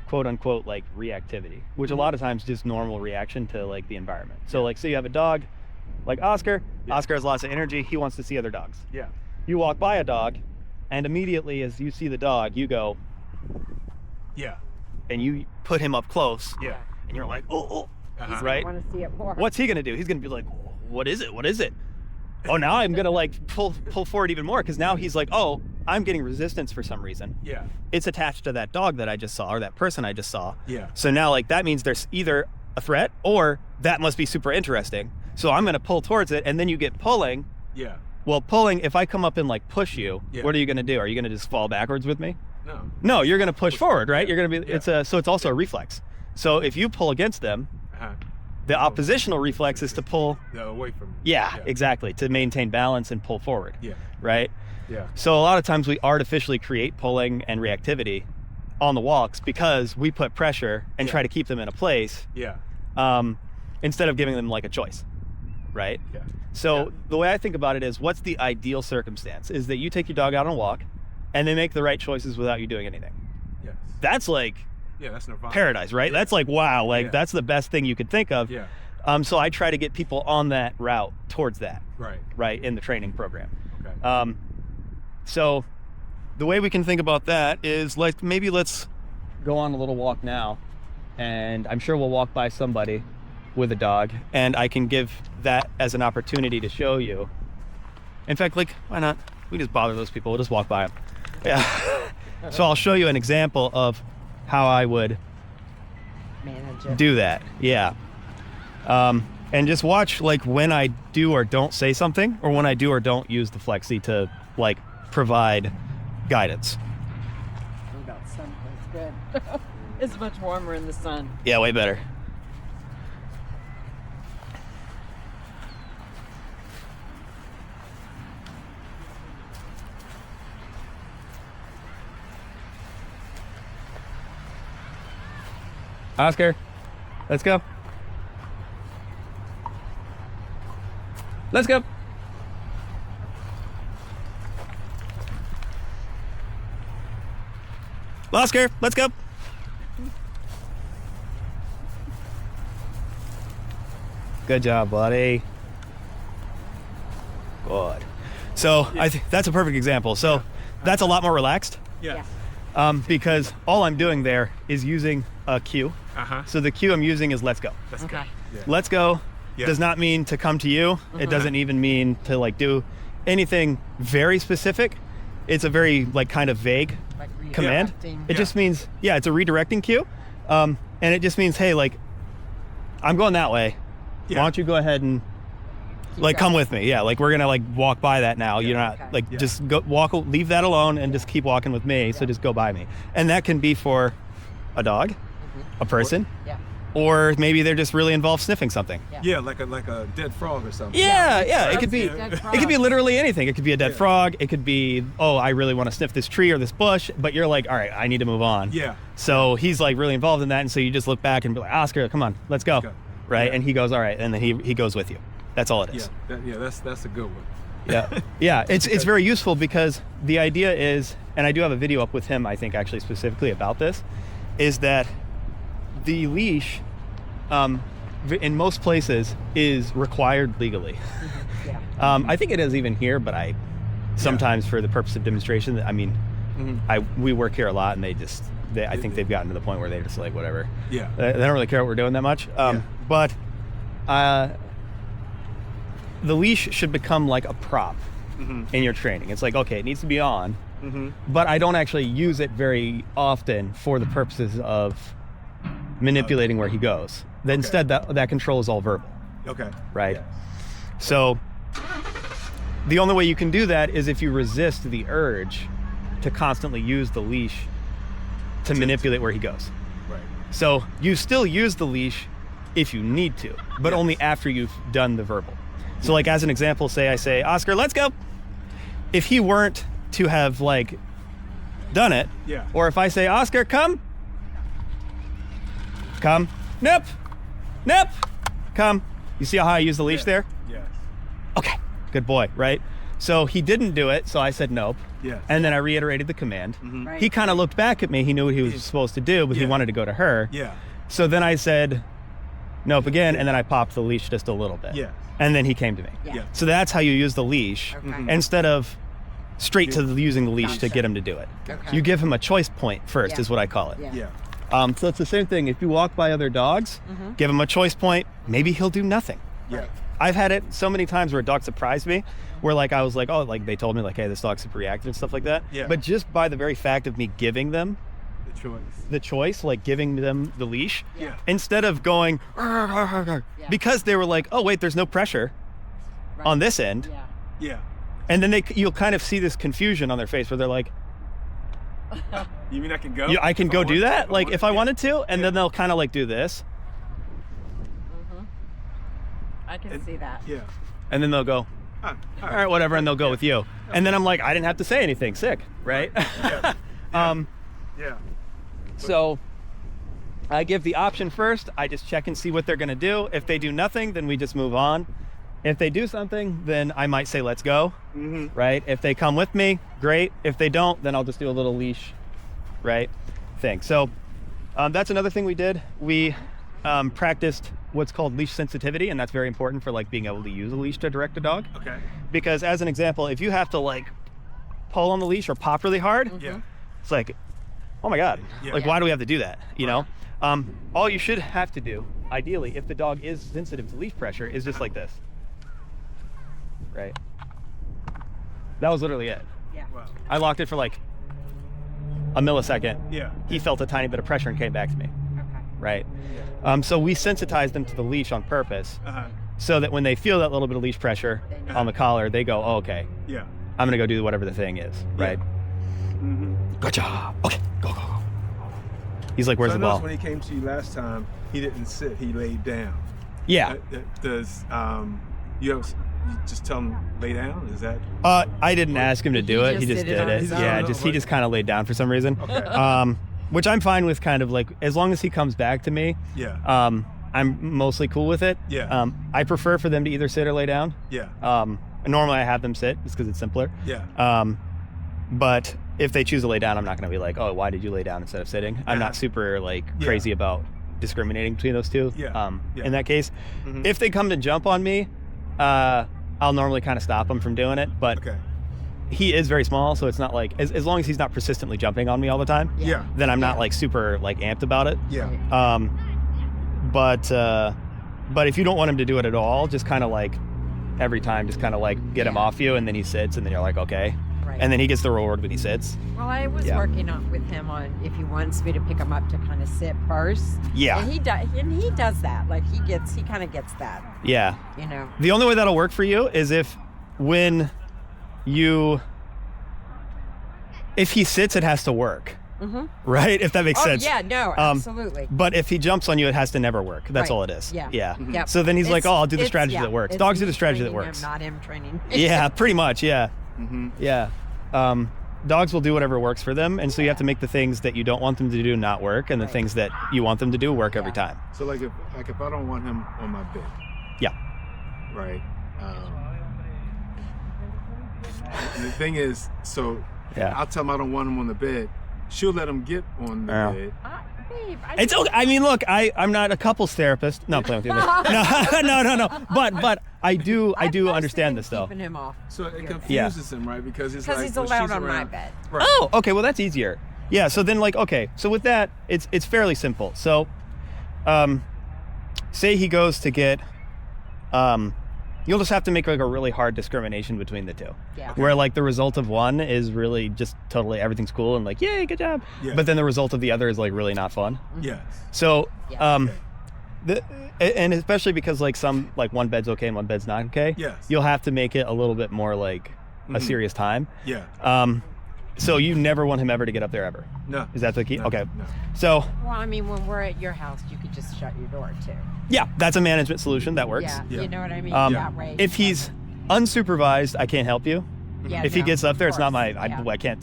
quote unquote like reactivity, which a lot of times just normal reaction to like the environment. So like say you have a dog like Oscar. Yeah. Oscar has lots of energy. He wants to see other dogs. Yeah. You walk by a dog and immediately as you see the dog, you go Yeah. and you put him up close Yeah. and you're like, oh, Uh-huh. right? I want to see it more. What's he gonna do? He's gonna be like, what is it? What is it? Oh, now I'm gonna like pull forward even more because now he's like, oh, I'm getting resistance for some reason. Yeah. It's attached to that dog that I just saw or that person I just saw. Yeah. So now like that means there's either a threat or that must be super interesting. So I'm gonna pull towards it and then you get pulling. Yeah. Well, pulling, if I come up and like push you, Yeah. what are you gonna do? Are you gonna just fall backwards with me? No. No, you're gonna push forward, right? You're gonna be, Yeah. so it's also a reflex. So if you pull against them, Uh-huh. the oppositional reflex is to pull. No, away from you. Yeah, exactly. To maintain balance and pull forward. Yeah. Right? Yeah. So a lot of times we artificially create pulling and reactivity on the walks because we put pressure and Yeah. try to keep them in a place Yeah. instead of giving them like a choice. Right? Yeah. So Yeah. the way I think about it is what's the ideal circumstance is that you take your dog out on a walk and they make the right choices without you doing anything. Yes. That's like Yeah, that's nirvana. paradise, right? Yeah. That's like, wow, like Yeah. that's the best thing you could think of. Yeah. So I try to get people on that route towards that, Right. right, in the training program. Okay. So the way we can think about that is like maybe let's go on a little walk now, and I'm sure we'll walk by somebody with a dog, and I can give that as an opportunity to show you. In fact, like, why not? We just bother those people. We'll just walk by them. Yeah. So I'll show you an example of how I would Manage it. do that. Yeah. And just watch like when I do or don't say something, or when I do or don't use the flexi to like provide guidance. What about sun? It's good. It's much warmer in the sun. Yeah, way better. Oscar, let's go. Let's go. Oscar, let's go. Good job, buddy. Good. So I think that's a perfect example. So that's a lot more relaxed Yeah. because all I'm doing there is using a cue. Uh-huh. So the cue I'm using is let's go. That's Okay. good. Yeah. Let's go Yeah. does not mean to come to you. It doesn't even mean to like do anything very specific. It's a very like kind of vague Like command. redirecting. It just means, yeah, it's a redirecting cue. And it just means, hey, like, I'm going that way. Yeah. Why don't you go ahead and like come with me? Yeah, like we're gonna like walk by that now. You're not Okay. like Yeah. just go leave that alone and just keep walking with me. So just go by me. And that can be for a dog, a person, Yeah. or maybe they're just really involved sniffing something. Yeah, like a dead frog or something. Yeah, Yeah, it could be dead it could be frog. literally anything. It could be a dead Yeah. frog. It could be, oh, I really want to sniff this tree or this bush, but you're like, all right, I need to move on. Yeah. So he's like really involved in that, and so you just look back and be like, Oscar, come on, let's go. Go. Right? Yeah. And he goes, all right, and then he goes with you. That's all it Yeah. is. That's a good one. Yeah. Yeah, it's very useful because the idea is, and I do have a video up with him, I think actually specifically about this, is that the leash in most places is required legally. Yeah. I think it is even here, but I sometimes for the purpose of demonstration, I mean, we work here a lot, and I think they've gotten to the point where they're just like, whatever. Yeah. They don't really care what we're doing that much. But the leash should become like a prop in your training. It's like, okay, it needs to be on, but I don't actually use it very often for the purposes of manipulating where he goes. Instead, that control is all verbal. Okay. Right. Yeah. So the only way you can do that is if you resist the urge to constantly use the leash to manipulate where he goes. Right. So you still use the leash if you need to, but only after you've done the verbal. So like as an example, I say, Oscar, let's go. If he weren't to have like done it, or if I say, Oscar, come, nip, come. You see how I use the leash there? Yes. Okay, good boy, right? So he didn't do it, so I said nope. Yes. And then I reiterated the command. Right. He kind of looked back at me. He knew what he was supposed to do, but he wanted to go to her. Yeah. So then I said nope again, and then I popped the leash just a little bit. Yeah. And then he came to me. Yeah. So that's how you use the leash instead of straight to using the leash to get him to do it. Okay. You give him a choice point first, Yeah. is what I call it. Yeah. Yeah. So it's the same thing. If you walk by other dogs, give him a choice point. Maybe he'll do nothing. Yeah. I've had it so many times where a dog surprised me, where like I was like, oh, like they told me like, hey, this dog's super reactive and stuff like that. Yeah. But just by the very fact of me giving them The choice. the choice, like giving them the leash, Yeah. instead of going, "Arr, arr, arr, arr," because they were like, oh wait, there's no pressure on this end. Yeah. Yeah. And then you'll kind of see this confusion on their face where they're like, You mean I can go? yeah, I can If go want do to? that? Like if I Yeah. wanted to? And then they'll kind of like do this. I can see that. Yeah. And then they'll go, Ah, all right, whatever, and they'll go with you. And then I'm like, I didn't have to say anything, sick, right? Yeah. Yeah. So I give the option first. I just check and see what they're gonna do. If they do nothing, then we just move on. If they do something, then I might say, let's go, right? If they come with me, great. If they don't, then I'll just do a little leash, right, thing. So that's another thing we did. We practiced what's called leash sensitivity, and that's very important for like being able to use a leash to direct a dog. Okay. Because as an example, if you have to like pull on the leash or pop really hard, Yeah. it's like, oh my God, Yeah. like why do we have to do that? You know, all you should have to do, ideally, if the dog is sensitive to leash pressure, is just like this, right? That was literally it. Yeah. Wow. I locked it for like a millisecond. Yeah. He felt a tiny bit of pressure and came back to me, Okay. right? So we sensitized them to the leash on purpose, Uh-huh. so that when they feel that little bit of leash pressure on the collar, they go, oh, okay, Yeah. I'm gonna go do whatever the thing is, right? Good job. Okay, go, go, go. He's like, where's So I the noticed ball? when he came to you last time, he didn't sit, he laid down. Yeah. Does you just tell him lay down? Is that I didn't ask him to do it. He just did it did on it. his Yeah, own. he just kind of laid down for some reason. okay? Which I'm fine with, kind of like, as long as he comes back to me, Yeah. I'm mostly cool with it. Yeah. I prefer for them to either sit or lay down. Yeah. Normally I have them sit just because it's simpler. Yeah. But if they choose to lay down, I'm not going to be like, oh, why did you lay down instead of sitting? I'm not super like crazy about discriminating between those two. Yeah. In that case, if they come to jump on me, I'll normally kind of stop them from doing it. But Okay. he is very small, so it's not like, as long as he's not persistently jumping on me all the time, Yeah. then I'm not like super like amped about it. Yeah. But if you don't want him to do it at all, just kind of like every time, just kind of like get him off you, and then he sits, and then you're like, okay. Right. And then he gets the reward when he sits. Well, I was Yeah. working on with him on if he wants me to pick him up to kind of sit first. Yeah. And he does that. Like he kind of gets that. Yeah. You know. The only way that'll work for you is if he sits, it has to work. Right? If that makes sense. Yeah, no, absolutely. But if he jumps on you, it has to never work. That's Right. all it is. Yeah. Yeah. Yep. So then he's like, oh, I'll do the It's- strategy yeah, that works. it's Dogs do me the strategy that training works. him, not him training. Yeah, pretty much. Yeah. Yeah. Dogs will do whatever works for them. And so you have to make the things that you don't want them to do not work, and the things that you want them to do work every time. So like if I don't want him on my bed, Yeah. right? The thing is, so Yeah. I'll tell him I don't want him on the bed. She'll let him get on the Yeah. bed. Babe, It's okay. I mean, look, I'm not a couples therapist. No, I'm playing with you. No. But I do understand this though. Keeping him off. So it confuses him, right? Because it's Because like he's when allowed she's on my around- bed. Right. Oh, okay. Well, that's easier. Yeah. So then, like, okay. So with that, it's fairly simple. So, say he goes to get, you'll just have to make like a really hard discrimination between the two. Yeah. Where like the result of one is really just totally everything's cool and like, yay, good job. Yeah. But then the result of the other is like really not fun. Yes. So, Yeah. And especially because like some like one bed's okay and one bed's not okay. Yes. You'll have to make it a little bit more like a serious time. Yeah. So you never want him ever to get up there ever. No. Is that the key? No, Okay. no. So Well, I mean, when we're at your house, you could just shut your door too. yeah, that's a management solution that works. Yeah, Yeah. you know what I mean? Yeah. That way. If he's unsupervised, I can't help you. Yeah, If he no, gets up there, of it's not course. my. Yeah. I can't.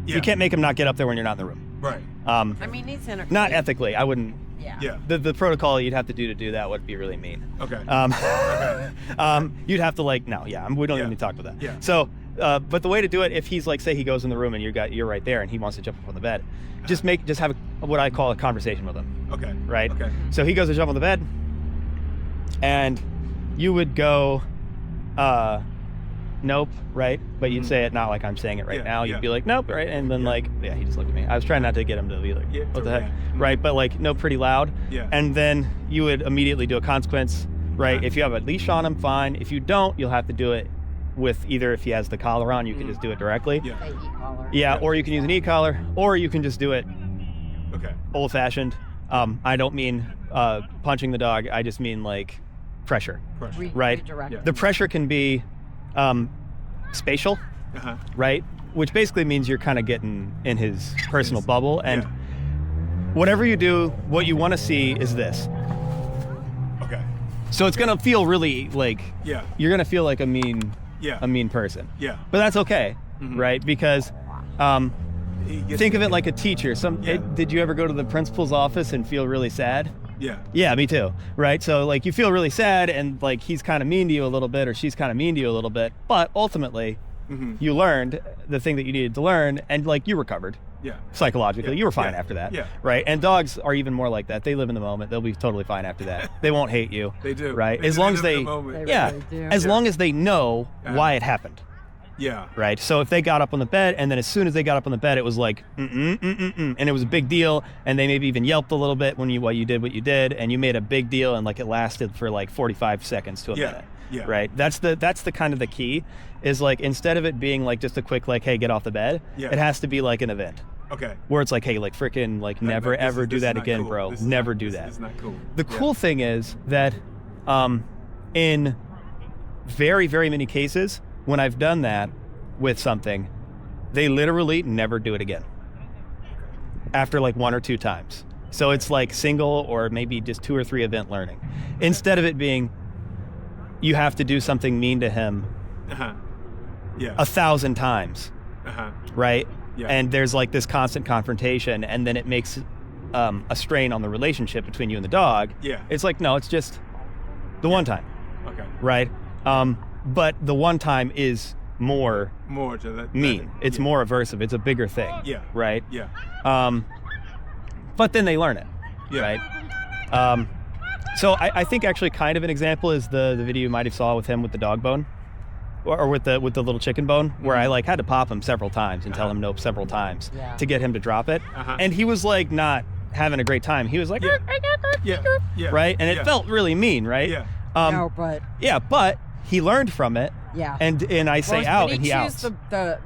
Yeah. You can't make him not get up there when you're not in the room. Right. I mean, he's in a. Not ethically. I wouldn't. Yeah. Yeah. The protocol you'd have to do that would be really mean. Okay. Okay. You'd have to like no, yeah. We don't Yeah. even need to talk about that. Yeah. So, but the way to do it, if he's like, say he goes in the room and you're right there and he wants to jump up on the bed, just have what I call a conversation with him. Okay. Right. Okay. So he goes to jump on the bed, and you would go, nope, right? But you'd say it not like I'm saying it right Yeah, now. You'd yeah. be like, nope, right? And then like, yeah, he just looked at me. I was trying not to get him to be like, Yeah, what the yeah. heck, right? But like, no, pretty loud. Yeah. And then you would immediately do a consequence, right? Uh-huh. If you have a leash on him, fine. If you don't, you'll have to do it with either if he has the collar on, you can just do it directly. Yeah. The e-collar. Yeah, Yeah. or you can use an e-collar, or you can just do it Okay. old-fashioned. I don't mean punching the dog. I just mean like pressure. Pressure. Right. Redirect. Yeah. The pressure can be spatial, Uh-huh. right? Which basically means you're kind of getting in his personal bubble. And Yeah. whatever you do, what you want to see is this. Okay. So it's going to feel really like Yeah. you're going to feel like a mean person. Yeah. But that's okay, right? Because He gets think of to- it like a teacher. Yeah. Did you ever go to the principal's office and feel really sad? Yeah. Yeah, me too. Right? So like you feel really sad and like he's kind of mean to you a little bit or she's kind of mean to you a little bit, but ultimately you learned the thing that you needed to learn and like you recovered Yeah. psychologically. Yeah. You were fine Yeah. after that. Yeah. Right? And dogs are even more like that. They live in the moment. They'll be totally fine after that. They won't hate you. They do. Right? They As do. long as live in they the moment. They yeah, really do. as long as they know Uh-huh. why it happened. Yeah. Right. So if they got up on the bed and then as soon as they got up on the bed, it was like, and it was a big deal. And they maybe even yelped a little bit when you did what you did and you made a big deal and like it lasted for like 45 seconds to a Yeah. minute. Yeah. Right. That's the kind of the key is like, instead of it being like just a quick, like, hey, get off the bed, Yeah. it has to be like an event Okay. where it's like, hey, like freaking like never This ever is- do this is that not again, cool. bro. This is Never not- do this that. is not cool. The Yeah. cool thing is that in very, very many cases, when I've done that with something, they literally never do it again after like 1 or 2 times. So it's like single or maybe just 2 or 3 event learning. Instead of it being, you have to do something mean to him Uh-huh. Yeah. 1,000 times, Uh-huh. right? Yeah. And there's like this constant confrontation and then it makes a strain on the relationship between you and the dog. Yeah. It's like, no, it's just the one time, Okay. right? But the one time is more More to that. mean. It's yeah. more aversive. It's a bigger thing. Yeah. Right? Yeah. But then they learn it. Yeah. Right? So I think actually kind of an example is the video you might have saw with him with the dog bone. Or with the little chicken bone, where I like had to pop him several times and tell him nope several times Yeah. to get him to drop it. Uh-huh. And he was like not having a great time. He was like, Yeah. Yeah. Yeah. right? And it Yeah. felt really mean, right? Yeah. No, but Yeah, but he learned from it. yeah. And I say Well, out when and he chews outs.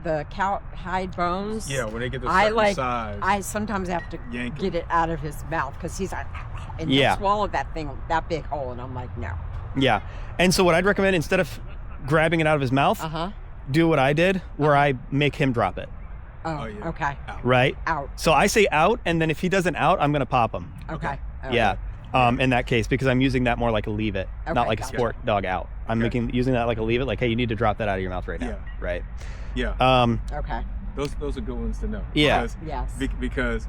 the cow hide bones. Yeah. When they get the I certain like. size. I sometimes have to Yank 'em. get it out of his mouth because he's like, and Yeah. he'll swallow that thing, that big hole, and I'm like, no. Yeah. And so what I'd recommend, instead of grabbing it out of his mouth, Uh-huh. do what I did, where I make him drop it. Oh, yeah. okay. Right? Out. So I say out, and then if he doesn't out, I'm gonna pop him. Okay. Yeah. In that case, because I'm using that more like a leave it, not Okay, like a gotcha. sport dog out. I'm Okay. using that like a leave it, like, hey, you need to drop that out of your mouth right now. Yeah. Right? Yeah. Okay. Those are good ones to know. Yeah. Because, Yes. because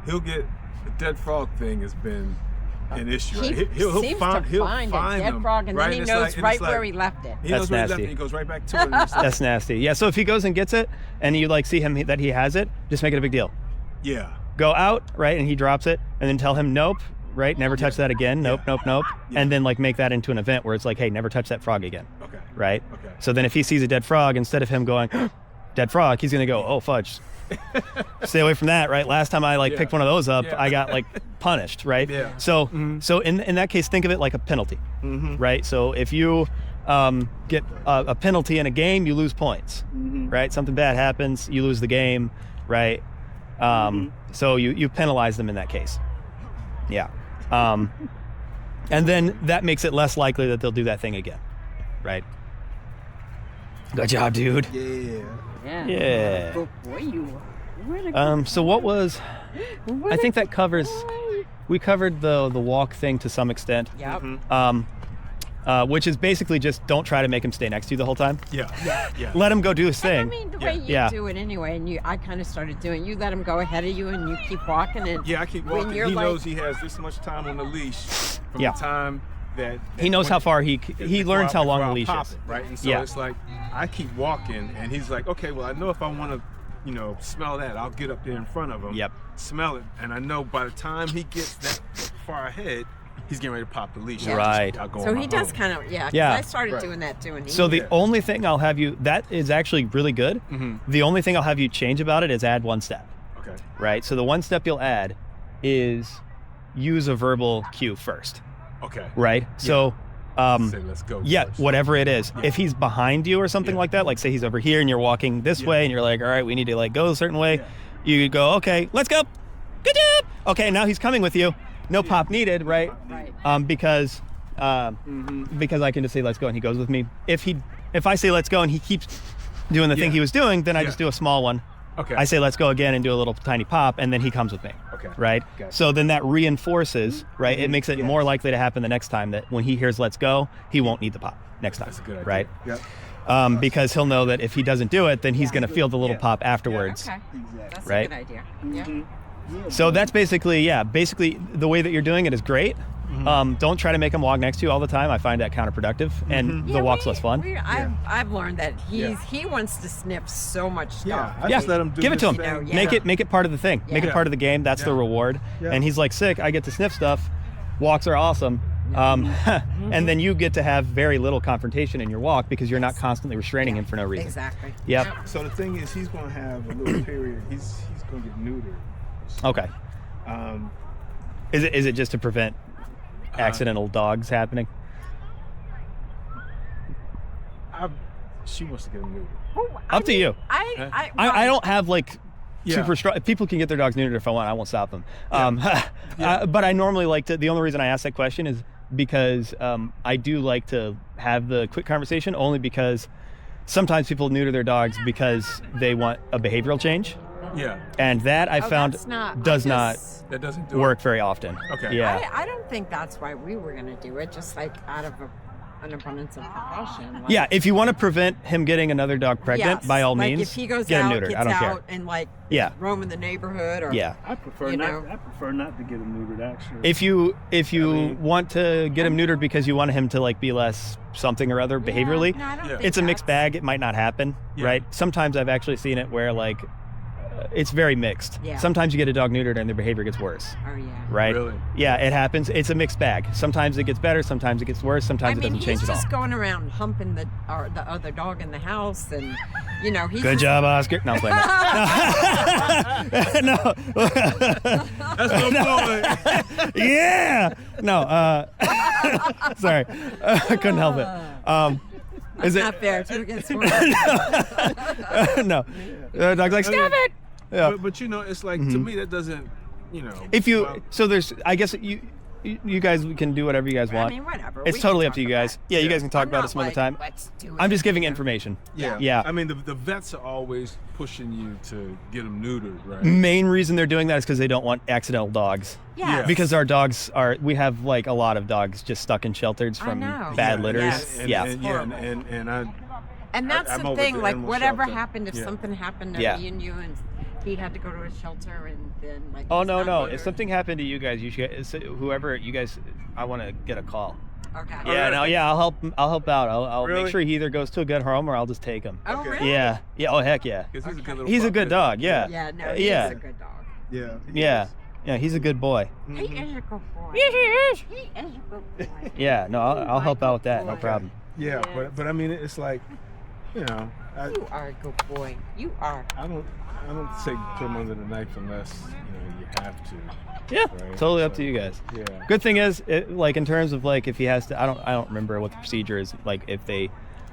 he'll get the dead frog thing has been an issue. He Right? seems He'll to find a dead them, frog, and right? then he it's knows like- and right it's like- where he left it. He That's knows where he left nasty. it. He goes right back to it. And it's like, That's nasty. Yeah. So if he goes and gets it, and you like see him that he has it, just make it a big deal. yeah. Go out, right, and he drops it, and then tell him nope, right, never touch that again, nope, Yeah. nope, nope, Yeah. and then like make that into an event where it's like, hey, never touch that frog again, Okay. right? Okay. So then if he sees a dead frog, instead of him going, dead frog, he's gonna go, oh fudge, stay away from that, right? Last time I like Yeah. picked one of those up, Yeah. I got like punished, right? Yeah. So so in that case, think of it like a penalty, right? So if you get a penalty in a game, you lose points, right? Something bad happens, you lose the game, right? So you penalize them in that case. Yeah. And then that makes it less likely that they'll do that thing again, right? Good job, dude. Yeah. Yeah. Good boy, you are. So what was? I think that covers. We covered the walk thing to some extent. Yep. Which is basically just don't try to make him stay next to you the whole time. Yeah. Let him go do his thing. I mean, the way you do it anyway, and I kind of started doing. You let him go ahead of you, and you keep walking. And I keep when walking. you're He like- knows he has this much time on the leash from the time that he knows how far he learns how long the leash is. Right, and so it's like I keep walking, and he's like, okay, well, I know if I want to, smell that, I'll get up there in front of him, smell it, and I know by the time he gets that far ahead, he's getting ready to pop the leash. Right. So he does kind of, 'cause I started doing that too. And so the only thing I'll have you, that is actually really good. The only thing I'll have you change about it is add one step. Okay. Right. So the one step you'll add is use a verbal cue first. Okay. Right. So. Say, let's go. First. Whatever it is. If he's behind you or something like that, like say he's over here and you're walking this way and you're like, all right, we need to like go a certain way. You go, okay, let's go. Good job. Okay, now he's coming with you. No pop needed, right? Right. Because I can just say let's go and he goes with me. If I say let's go and he keeps doing the thing he was doing, then I just do a small one. Okay. I say let's go again and do a little tiny pop, and then he comes with me. Okay. Right? Gotcha. So then that reinforces, right? It makes it more likely to happen the next time that when he hears let's go, he won't need the pop next time. That's a good idea. Right? Yep. Because he'll know that if he doesn't do it, then he's going to feel the little pop afterwards. Okay. That's Right? a good idea. Yeah. So that's basically the way that you're doing it is great. Don't try to make him walk next to you all the time. I find that counterproductive, and the walk's less fun. I've learned that he wants to sniff so much stuff. I just let him do give it to him. his thing. Make it part of the thing. Make it part of the game. That's the reward. And he's like, sick. I get to sniff stuff. Walks are awesome. And then you get to have very little confrontation in your walk because you're not constantly restraining him for no reason. Exactly. Yep. So the thing is, he's going to have a little period. He's going to get neutered. Okay. Is it just to prevent accidental dogs happening? She wants to get him neutered. Up to you. I don't have like super strong. People can get their dogs neutered if I want. I won't stop them. But I normally like to. The only reason I ask that question is because I do like to have the quick conversation. Only because sometimes people neuter their dogs because they want a behavioral change. Yeah. And that I found does not That doesn't do work very often. Okay. Yeah. I don't think that's why we were going to do it, just like out of an abundance of caution. Like, Yeah, if you want to prevent him getting another dog pregnant, by all means, if he goes get him out, neutered. gets I don't out care. and like Yeah. roam in the neighborhood, or I prefer not to get him neutered, actually. If you want to get him neutered because you want him to like be less something or other behaviorally, no, I don't think it's a mixed bag. It might not happen, right? Sometimes I've actually seen it where like it's very mixed. Yeah. Sometimes you get a dog neutered and their behavior gets worse. Oh yeah. Right? Really? Yeah, it happens. It's a mixed bag. Sometimes it gets better, sometimes it gets worse, sometimes it doesn't change he's at all. just going around humping the other dog in the house, and he's Good just, job, Oscar. No, I'm playing. No. That's my boy. Yeah. No. Sorry. I couldn't help it. Is it not fair. Two against one. no. The dog's like, stop it. Yeah. But it's like to me that doesn't, If you there's I guess you guys can do whatever you guys want. I mean, whatever. It's We totally can up to you talk about guys. it. Yeah, you guys can talk I'm about it not some other like, time. Let's do it. I'm just giving information. Yeah. I mean, the vets are always pushing you to get them neutered, right? Main reason they're doing that is because they don't want accidental dogs. Yes. Because our dogs we have like a lot of dogs just stuck in shelters from bad litters. Yes. And that's I'm the over thing. at the Like, animal whatever shelter. happened, if something happened to me and you, and he had to go to a shelter, and then like. Oh he's no not no! neutered. If something happened to you guys, you should whoever you guys. I want to get a call. Okay. Yeah, no, yeah, I'll help out. I'll Really? make sure he either goes to a good home or I'll just take him. Oh really? Yeah, oh heck yeah. 'Cause he's a good little He's a pup, good dog. Yeah. Yeah. No. He's Yeah. a good dog. Yeah. Yeah, he's a good boy. He is a good boy. Yes, he is. He is a good boy. Yeah, no, I'll help out with that. No problem. Yeah, but I mean, it's like, You are a good boy. You are. I don't say put him under the knife unless you have to. Yeah, Right, totally up so, to you guys. Yeah. Good thing is, like in terms of like if he has to, I don't remember what the procedure is. Like if they,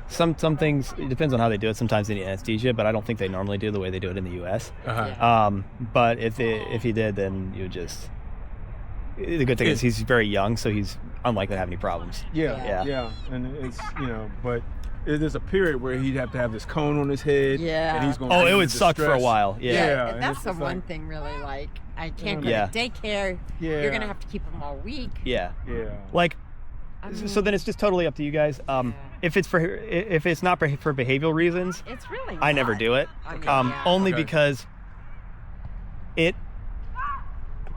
some things it depends on how they do it. Sometimes they need anesthesia, but I don't think they normally do the way they do it in the U.S. But if he did, then you just. The good thing is he's very young, so he's unlikely to have any problems. Yeah. And it's, but there's a period where he'd have to have this cone on his head. Yeah. And he's going Oh, it would suck for a while. Yeah. and That's it's the just one like- thing really, like, I can't go Yeah. to daycare. Yeah. You're going to have to keep them all week. Yeah. Yeah. Like, I mean, so then it's just totally up to you guys. If it's not for behavioral reasons, it's really I never not. do it. I mean, yeah. Only Okay. because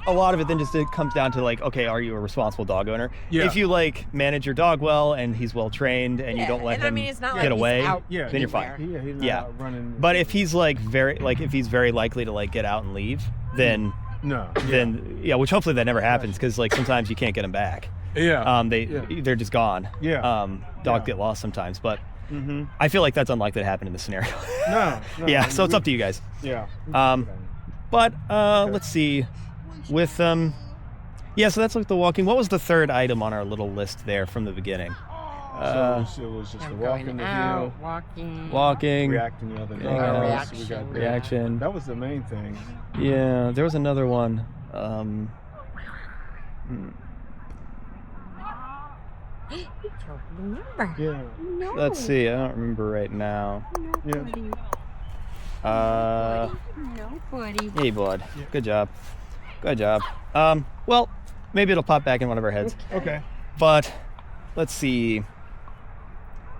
a lot of it then just it comes down to like, okay, are you a responsible dog owner? Yeah. If you like manage your dog well and he's well trained and you don't let and him I mean, it's not get like away, he's out Yeah. then you're fine. anywhere. He's not Yeah. out running. But if he's like if he's very likely to like get out and leave, then No. which hopefully that never happens because like sometimes you can't get them back. Yeah. They're just gone. Yeah. Dogs get lost sometimes, but Mm-hmm. I feel like that's unlikely to happen in this scenario. No. Yeah, so it's up to you guys. Yeah. But let's see, with so that's like the walking. What was the third item on our little list there from the beginning? So it was just the I'm walking going the out, hill, Walking. reacting to other Yeah, dogs. reaction. We got Reaction. That was the main thing. Yeah, there was another one. I don't remember. Yeah. No. Let's see. I don't remember right now. Nobody. Uh, Nobody. hey, bud. Good job. Good job. Well, maybe it'll pop back in one of our heads. Okay. But let's see.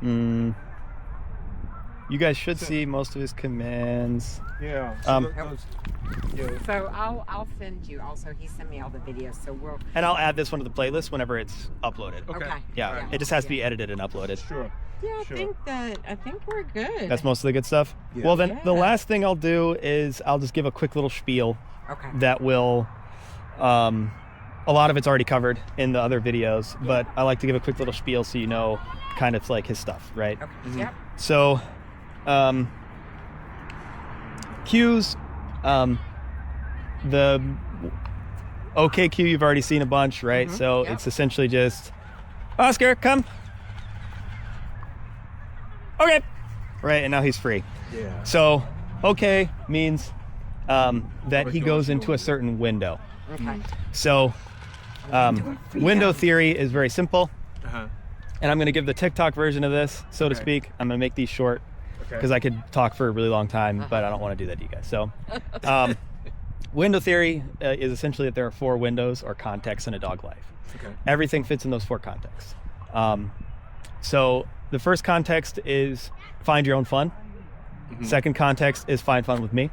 You guys should see most of his commands. Yeah. So I'll send you. Also, he sent me all the videos, so we'll. And I'll add this one to the playlist whenever it's uploaded. Okay. Yeah, Alright. it just has to be edited and uploaded. Sure. Yeah, Sure. I think we're good. That's most of the good stuff. Yeah. Well, then the Yeah. last thing I'll do is I'll just give a quick little spiel okay. that will. A lot of it's already covered in the other videos, but I like to give a quick little spiel so you know kind of like his stuff, right? Okay. Mm-hmm. Yep. So, cues, the OK cue you've already seen a bunch, right? Mhm, So yep. it's essentially just, Oscar, come. Okay. Right, and now he's free. Yeah. So, OK means that he goes into a certain window. Okay. So, window theory is very simple. Uh-huh. And I'm going to give the TikTok version of this, so to Okay. speak. I'm going to make these short Okay. because I could talk for a really long time, but I don't want to do that to you guys. So, window theory is essentially that there are 4 windows or contexts in a dog life. Okay. Everything fits in those 4 contexts. So, the first context is find your own fun. Mhm. Second context is find fun with me.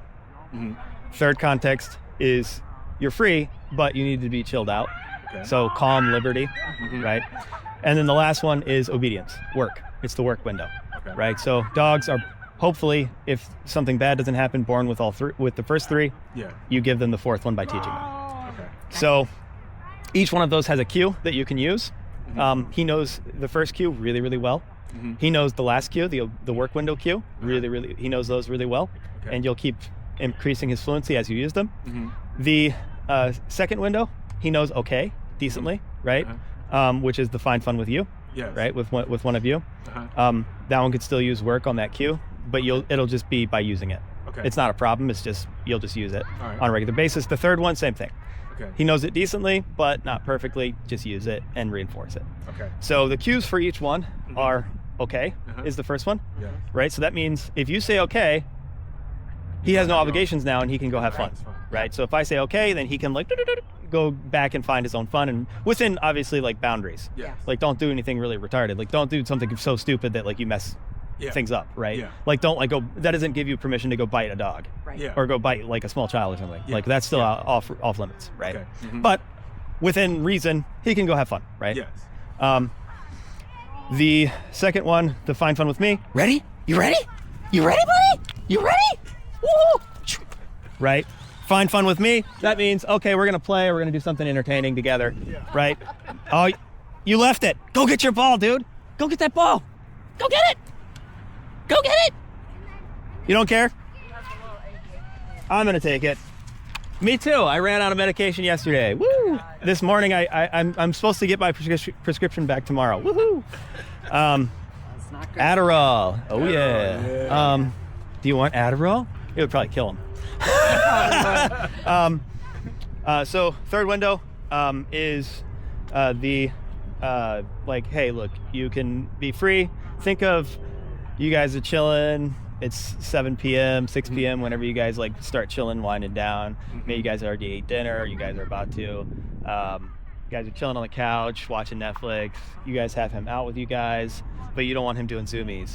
Mhm. Third context is you're free, but you need to be chilled out. Okay. So calm, liberty, Mhm. right? And then the last one is obedience, work. It's the work window, Okay. right? So dogs are hopefully, if something bad doesn't happen, born with with the first 3. Yeah. You give them the 4th one by teaching them. Okay. So each one of those has a cue that you can use. Mhm. He knows the first cue really, really well. Mhm. He knows the last cue, the work window cue, really, he knows those really well. Okay. And you'll keep increasing his fluency as you use them. Mhm. The second window, he knows okay, decently, right? Which is the find fun with you, Yes. right? With one of you. Uh-huh. That one could still use work on that cue, but it'll just be by using it. Okay. It's not a problem. It's just you'll just use it All right. on a regular basis. The third one, same thing. Okay. He knows it decently, but not perfectly. Just use it and reinforce it. Okay. So the cues for each one Mhm. are okay, Uh-huh. is the first one, Yeah. right? So that means if you say okay, he has no obligations now and he can go have fun, That's fine. right? So if I say okay, then he can like go back and find his own fun, and within obviously like boundaries. Yeah. Like don't do anything really retarded. Like don't do something so stupid that like you mess Yeah. things up, right? Yeah. Like don't like go. That doesn't give you permission to go bite a dog Right. Yeah. or go bite like a small child or something. Yeah. Like that's still Yeah. off limits, right? Okay. Mhm. But within reason, he can go have fun, right? Yes. The second one, the find fun with me. Ready? You ready? You ready, buddy? You ready? Woo! Right? Find fun with me. That means, okay, we're gonna play, we're gonna do something entertaining together, right? Oh, you left it. Go get your ball, dude. Go get that ball. Go get it. Go get it. You don't care? I'm gonna take it. Me too. I ran out of medication yesterday. Woo! This morning, I'm supposed to get my prescription back tomorrow. Woohoo! It's not good. Adderall. Oh yeah. yeah. Do you want Adderall? It would probably kill him. So third window is the like, hey, look, you can be free. Think of you guys are chilling. It's 7 p.m., 6 p.m., whenever you guys like start chilling, winding down. Maybe you guys already ate dinner. You guys are about to. You guys are chilling on the couch, watching Netflix. You guys have him out with you guys, but you don't want him doing zoomies.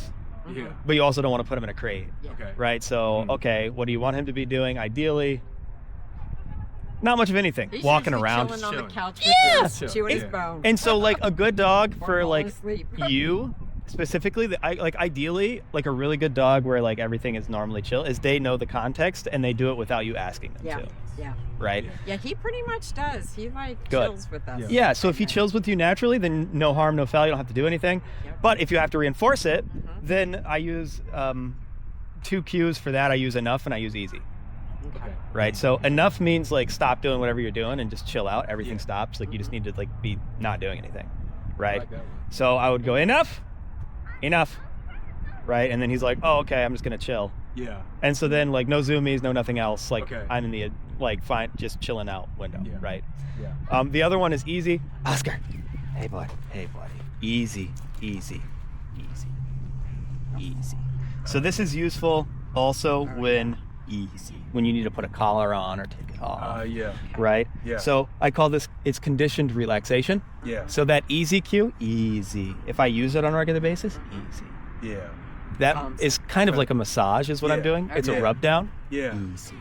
Yeah. But you also don't want to put him in a crate. Okay. Right? So, okay, what do you want him to be doing? Ideally, not much of anything. He's Walking usually around. chilling on the couch Yeah. with his, chewing his bone. And so, like, a good dog Or for, falling like, asleep. you specifically, ideally, like, a really good dog where, like, everything is normally chill is they know the context and they do it without you asking them Yeah, to. yeah. Right? Yeah, he pretty much does. He, like, Good. chills with us. Yeah, so if he chills with you naturally, then no harm, no foul. You don't have to do anything. Yep. But if you have to reinforce it, then I use 2 cues for that. I use enough and I use easy. Okay. Right? So enough means like stop doing whatever you're doing and just chill out. Everything stops. Like you just need to like be not doing anything. Right? like that one. So I would go enough. Right? And then he's like, oh, okay, I'm just going to chill. Yeah. And so then like no zoomies, no nothing else. Like Okay. I'm in the like fine, just chilling out window. Yeah. Right? Yeah. The other one is easy. Oscar. Hey, buddy. Easy. So this is useful also when when you need to put a collar on or take it off. Yeah. Right? Yeah. So I call this, it's conditioned relaxation. Yeah. So that easy cue, easy. If I use it on a regular basis, easy. Yeah. That is kind of like a massage is what I'm Yeah. doing. It's Yeah. a rub down. Yeah. Easy.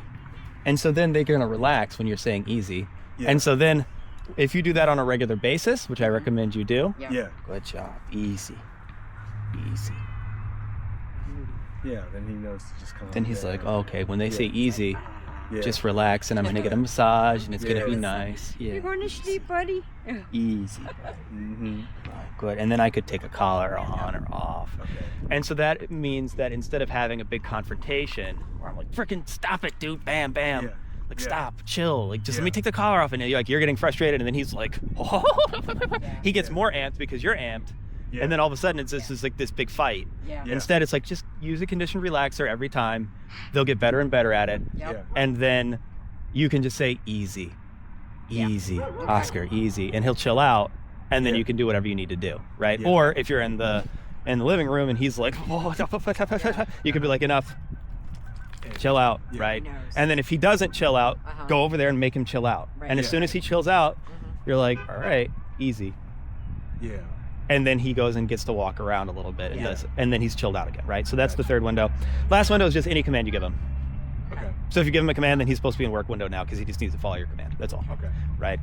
And so then they're going to relax when you're saying easy. Yeah. And so then if you do that on a regular basis, which I recommend you do, Yeah. good job. Easy. Yeah. Then he knows to just come. Then he's like, oh, okay, when they say easy, Yeah. just relax and I'm going to get a massage and it's going to be Yeah. nice. Yeah. You're going to sleep, buddy? Easy. Mm-hmm. Good. And then I could take a collar on or off. Okay. And so that means that instead of having a big confrontation where I'm like, freaking stop it, dude, bam, bam. Yeah. Like, Yeah. stop, chill. Like, just let Yeah. me take the collar off. And you're like, you're getting frustrated. And then he's like, he gets more amped because you're amped. Yeah. And then all of a sudden it's just like this big fight. Yeah. Yeah. Instead, it's like, just use a conditioned relaxer every time. They'll get better and better at it. Yep. Yeah. And then you can just say easy, Oscar, easy. And he'll chill out. And then Yeah. you can do whatever you need to do, right? Yeah. Or if you're in the living room and he's like, you could be like, enough, chill out, Yeah. right? He knows. And then if he doesn't chill out, Uh-huh. go over there and make him chill out. Right. And as Yeah. soon as he chills out, you're like, all right, easy. Yeah. And then he goes and gets to walk around a little bit and Yeah. and then he's chilled out again, right? So that's the third window. Last window is just any command you give him. Okay. So if you give him a command, then he's supposed to be in work window now because he just needs to follow your command. That's all, Okay. right?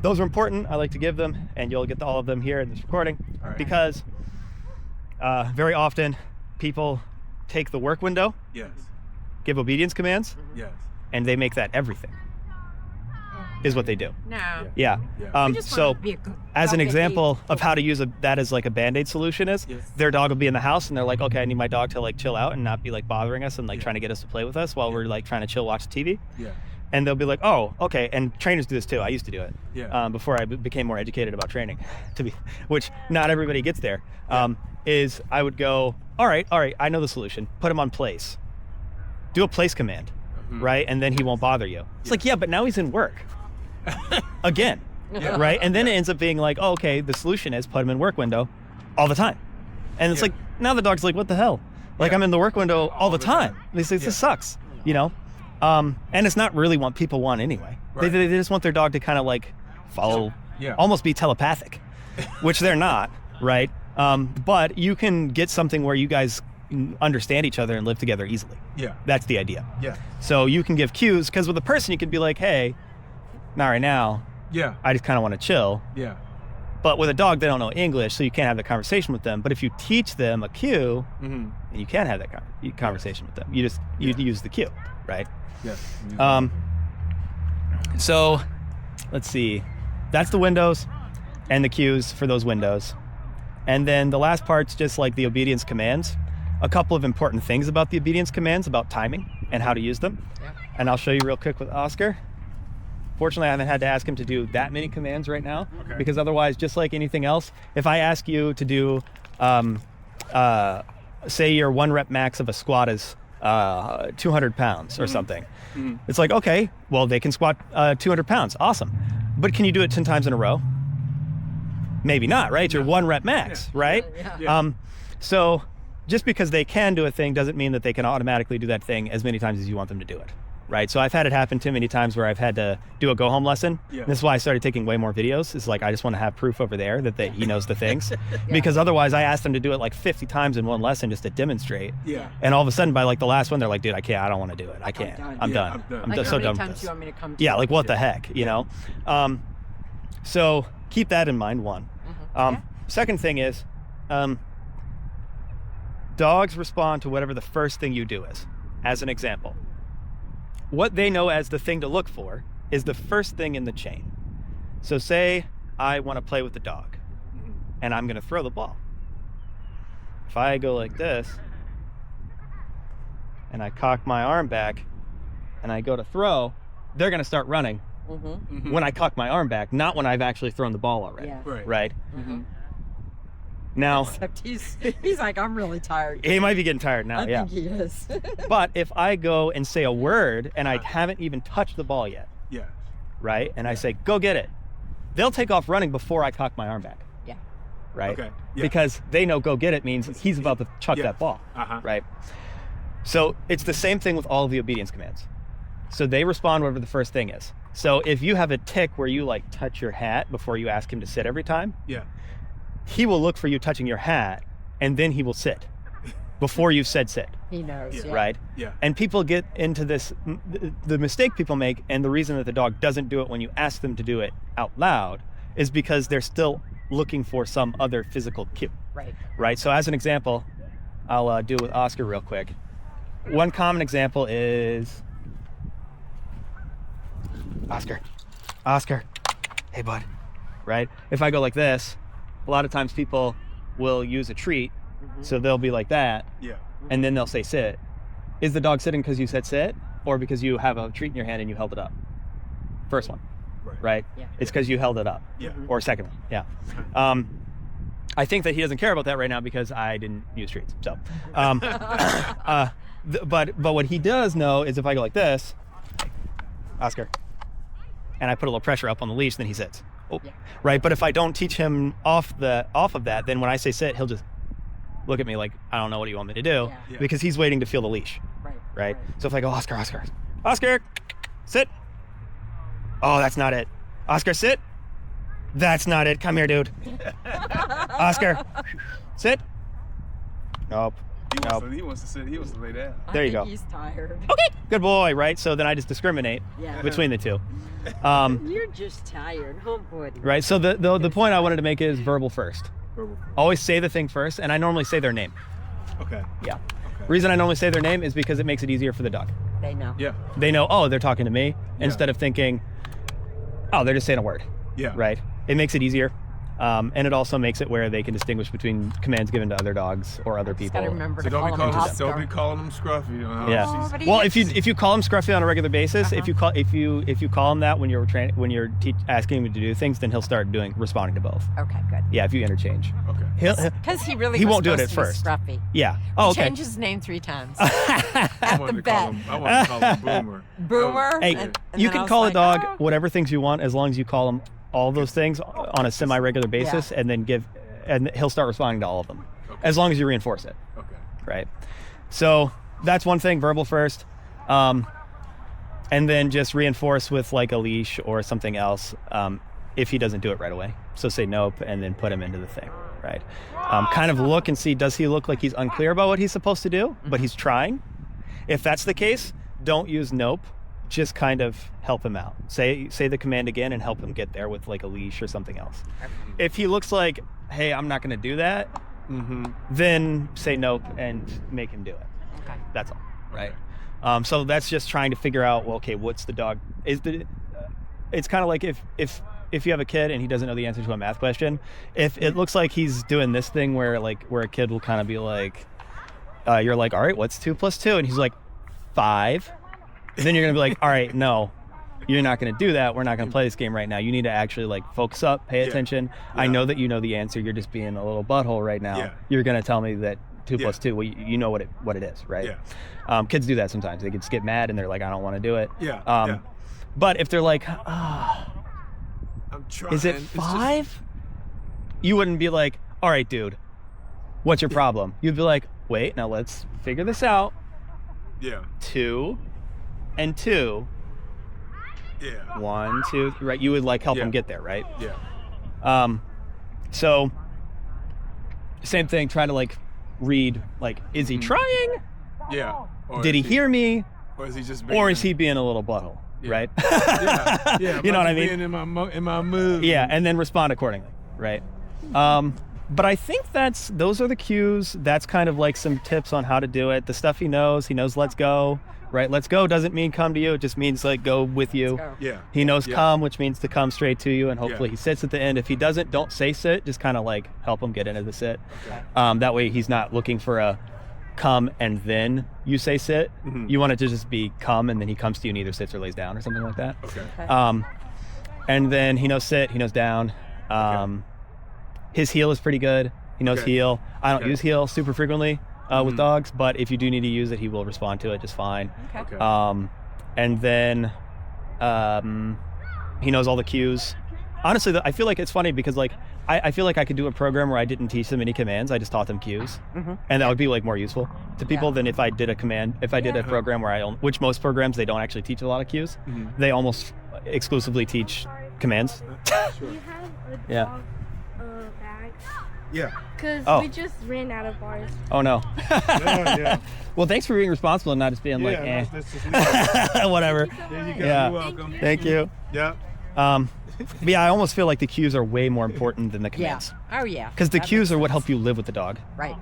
Those are important. I like to give them, and you'll get all of them here in this recording All right. because very often people take the work window, Yes. give obedience commands, Yes. and they make that everything, is what they do. No. Yeah. Yeah. We just So want to be a good, as an well-behaved example of dog. how to use that as like a Band-Aid solution is, Yes. their dog will be in the house and they're like, okay, I need my dog to like chill out and not be like bothering us and like Yeah. trying to get us to play with us while we're like trying to chill watch TV. Yeah. And they'll be like, oh, okay. And trainers do this too. I used to do it Yeah. before I became more educated about training, which not everybody gets there. Is I would go, all right, I know the solution. Put him on place. Do a place command, right? And then he won't bother you. It's like, yeah, but now he's in work again, right? And then it ends up being like, oh, okay, the solution is put him in work window all the time. And it's Yeah. like, now the dog's like, what the hell? Like, I'm in the work window all the time. They say, this sucks, you know? And it's not really what people want anyway. Right. They just want their dog to kind of like follow, Yeah. almost be telepathic, which they're not, right? But you can get something where you guys understand each other and live together easily. Yeah. That's the idea. Yeah. So you can give cues, because with a person you can be like, hey, not right now, Yeah. I just kind of want to chill. Yeah. But with a dog, they don't know English, so you can't have the conversation with them. But if you teach them a cue, Mm-hmm. then you can have that conversation with them. You just you use the cue, right? Yeah. So let's see. That's the windows and the cues for those windows. And then the last part's just like the obedience commands. A couple of important things about the obedience commands, about timing and how to use them. Yeah. And I'll show you real quick with Oscar. Fortunately, I haven't had to ask him to do that many commands right now, Okay. because otherwise, just like anything else, if I ask you to do, say your 1 rep max of a squat is 200 pounds or something, it's like, okay, well, they can squat 200 pounds. Awesome. But can you do it 10 times in a row? Maybe not, right? It's your 1 rep max, right? Yeah. So just because they can do a thing doesn't mean that they can automatically do that thing as many times as you want them to do it, right? So I've had it happen too many times where I've had to do a go home lesson. Yeah. This is why I started taking way more videos. It's like I just want to have proof over there that he knows the things, because otherwise I asked them to do it like 50 times in one lesson just to demonstrate. Yeah. And all of a sudden by like the last one, they're like, dude, I can't, I don't want to do it. I can't. I'm Yeah, done. I'm done. I'm Like, so how done many with times this. do you want me to come to Yeah, you? like what the heck, you know? So keep that in mind, one. Second thing is, dogs respond to whatever the first thing you do is. As an example, what they know as the thing to look for is the first thing in the chain. So say I want to play with the dog and I'm going to throw the ball. If I go like this and I cock my arm back and I go to throw, they're going to start running when I cock my arm back, not when I've actually thrown the ball already. Yeah. Right? Now, Except he's like, I'm really tired. he might be getting tired now, I yeah. think he is. But if I go and say a word and I haven't even touched the ball yet, Yeah. right? And I say, go get it. They'll take off running before I cock my arm back, Yeah. right? Okay. Yeah. Because they know go get it means he's about to chuck Yeah. that ball, Uh-huh. right? So it's the same thing with all of the obedience commands. So they respond whatever the first thing is. So if you have a tick where you like touch your hat before you ask him to sit every time, Yeah. he will look for you touching your hat and then he will sit before you've said sit. He knows. Yeah. Yeah. Right? Yeah. And people get into this, the mistake people make, and the reason that the dog doesn't do it when you ask them to do it out loud is because they're still looking for some other physical cue. Right. Right? So as an example, I'll do it with Oscar real quick. One common example is, Oscar, hey bud, right? If I go like this, a lot of times people will use a treat, so they'll be like that, Yeah. and then they'll say sit. Is the dog sitting because you said sit, or because you have a treat in your hand and you held it up? First one, right? Yeah. It's because you held it up. Yeah. Or second one, yeah. I think that he doesn't care about that right now because I didn't use treats. So, but what he does know is if I go like this, Oscar, and I put a little pressure up on the leash, then he sits. Oh, Yeah. right. But if I don't teach him off of that, then when I say sit, he'll just look at me like, I don't know, what do you want me to do? Yeah. Because he's waiting to feel the leash, right? So if I go, Oscar, sit. Oh, that's not it. Oscar, sit. That's not it. Come here, dude. Oscar, sit. Nope. He wants to sit. He wants to lay down. There you go. He's tired. Okay, good boy, right? So then I just discriminate Yeah. between the two. You're just tired, huh, buddy? Right, so the point I wanted to make is verbal first. Always say the thing first, and I normally say their name. Okay. Yeah. Okay. Reason I normally say their name is because it makes it easier for the dog. They know. Yeah. They know, oh, they're talking to me, instead of thinking, oh, they're just saying a word. Yeah. Right? It makes it easier. And it also makes it where they can distinguish between commands given to other dogs or other Just people. gotta remember So to call him don't Oscar. be calling him Scruffy. You know, Yeah. Oh, but he Well, is. if you call him Scruffy on a regular basis, if you call him that when you're asking him to do things, then he'll start responding to both. Okay, good. Yeah, if you interchange. Okay. Because he really He was won't do it supposed at to be first. Scruffy. Yeah. Oh, okay. Change his name 3 times. I At wanted the to call vet. him Boomer. Boomer. Hey, and you then I can was call like, a dog oh. whatever things you want as long as you call him all those things on a semi-regular basis, and then and he'll start responding to all of them, as long as you reinforce it. Okay. Right. So that's one thing, verbal first, and then just reinforce with like a leash or something else if he doesn't do it right away. So say nope, and then put him into the thing. Right. Kind of look and see, does he look like he's unclear about what he's supposed to do, but he's trying? If that's the case, don't use nope. Just kind of help him out. Say the command again and help him get there with like a leash or something else. If he looks like, hey, I'm not going to do that, then say nope and make him do it. Okay. That's all, right? So that's just trying to figure out, well, okay, what's the dog? It's kind of like if you have a kid and he doesn't know the answer to a math question, if it looks like he's doing this thing where a kid will kind of be like, you're like, all right, what's 2 + 2? And he's like, 5. And then you're going to be like, all right, no, you're not going to do that. We're not going to play this game right now. You need to actually like focus up, pay attention. Yeah. I know that you know the answer. You're just being a little butthole right now. Yeah. You're going to tell me that 2 + 2, well, you know what it is, right? Yeah. Kids do that sometimes. They just get mad and they're like, I don't want to do it. Yeah. But if they're like, I'm trying. is it It's 5? you wouldn't be like, all right, dude, what's your problem? You'd be like, wait, now let's figure this out. Yeah. 2 and 2. Yeah. 1, 2, right? You would like help him get there, right? Yeah. So same thing, try to like read, like, is he trying? Yeah. Or Did he hear me? Or is he just Or is he being a little butthole, right? Yeah. You know what I mean? Being in my mood. Yeah, and then respond accordingly, right? But I think those are the cues. That's kind of like some tips on how to do it. The stuff he knows let's go, right? Let's go doesn't mean come to you. It just means like go with you. Go. Yeah. He knows come, which means to come straight to you, and hopefully he sits at the end. If he doesn't, don't say sit. Just kind of like help him get into the sit. Okay. That way he's not looking for a come and then you say sit. You want it to just be come and then he comes to you and either sits or lays down or something like that. Okay. And then he knows sit, he knows down. His heel is pretty good. He knows heel. I don't use heel super frequently with dogs, but if you do need to use it, he will respond to it just fine. Okay. And then he knows all the cues. Honestly, I feel like it's funny because like I feel like I could do a program where I didn't teach them any commands. I just taught them cues, and that would be like more useful to people than if I did a command. If I did a program where which most programs they don't actually teach a lot of cues. They almost exclusively teach commands. Do you have a dog bag? Yeah. Because we just ran out of bars. Oh no. Yeah. Well, thanks for being responsible and not just being like, Let's just leave it. whatever. There you go. Yeah. You're welcome. Thank you. Yeah. But yeah, I almost feel like the cues are way more important than the commands. Oh yeah. Because the That cues makes are what sense. help you live with the dog. Right.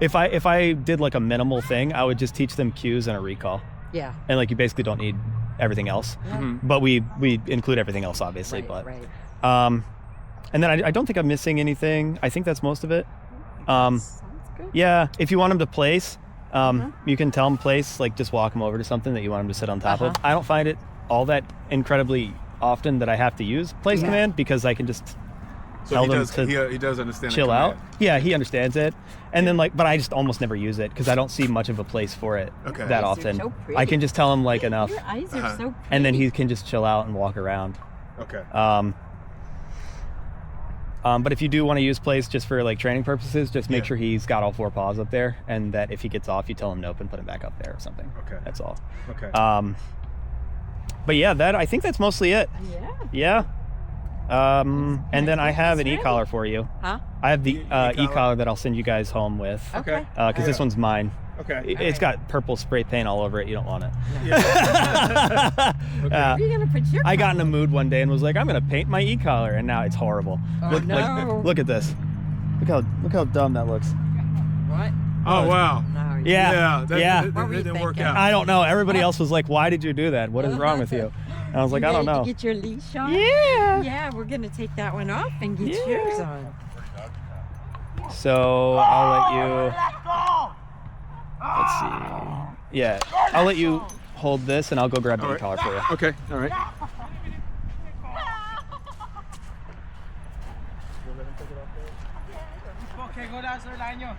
If I did like a minimal thing, I would just teach them cues and a recall. Yeah. And like you basically don't need everything else. But we include everything else obviously. Right. And then I don't think I'm missing anything. I think that's most of it. Sounds good. Yeah, if you want him to place, you can tell him place, like just walk him over to something that you want him to sit on top of. I don't find it all that incredibly often that I have to use place command because I can just So tell he them does, to he does understand the chill out. command. Yeah, he understands it. And then like, but I just almost never use it because I don't see much of a place for it Okay. that Eyes are often. so pretty. I can just tell him like enough, Your eyes are so pretty. and then he can just chill out and walk around. Okay. But if you do want to use place just for like training purposes, just make Yeah. sure he's got all 4 paws up there, and that if he gets off, you tell him nope and put him back up there or something. Okay. That's all. Okay. But yeah, I think that's mostly it. Yeah. Yeah. And then I have an e-collar for you. Huh? I have the E-collar? e-collar that I'll send you guys home with. Okay. Because this one's mine. Okay. It's got purple spray paint all over it. You don't want it. Yeah. Uh, You're gonna put your. I got in a mood one day and was like, I'm gonna paint my e-collar, and now it's horrible. Oh, look, no. look at this. Look how dumb that looks. What? Oh wow. No. Yeah. That What were you didn't work thinking? out. I don't know. Everybody else was like, why did you do that? What is wrong with you? And I was like, I don't Ready know. to get your leash on? Yeah. Yeah, we're gonna take that one off and get Yeah. yours on. So I'll let you. Let's see. Yeah, I'll let you hold this, and I'll go grab the All e-collar for you. Okay. All right. Okay, go down, sir. Line nyo.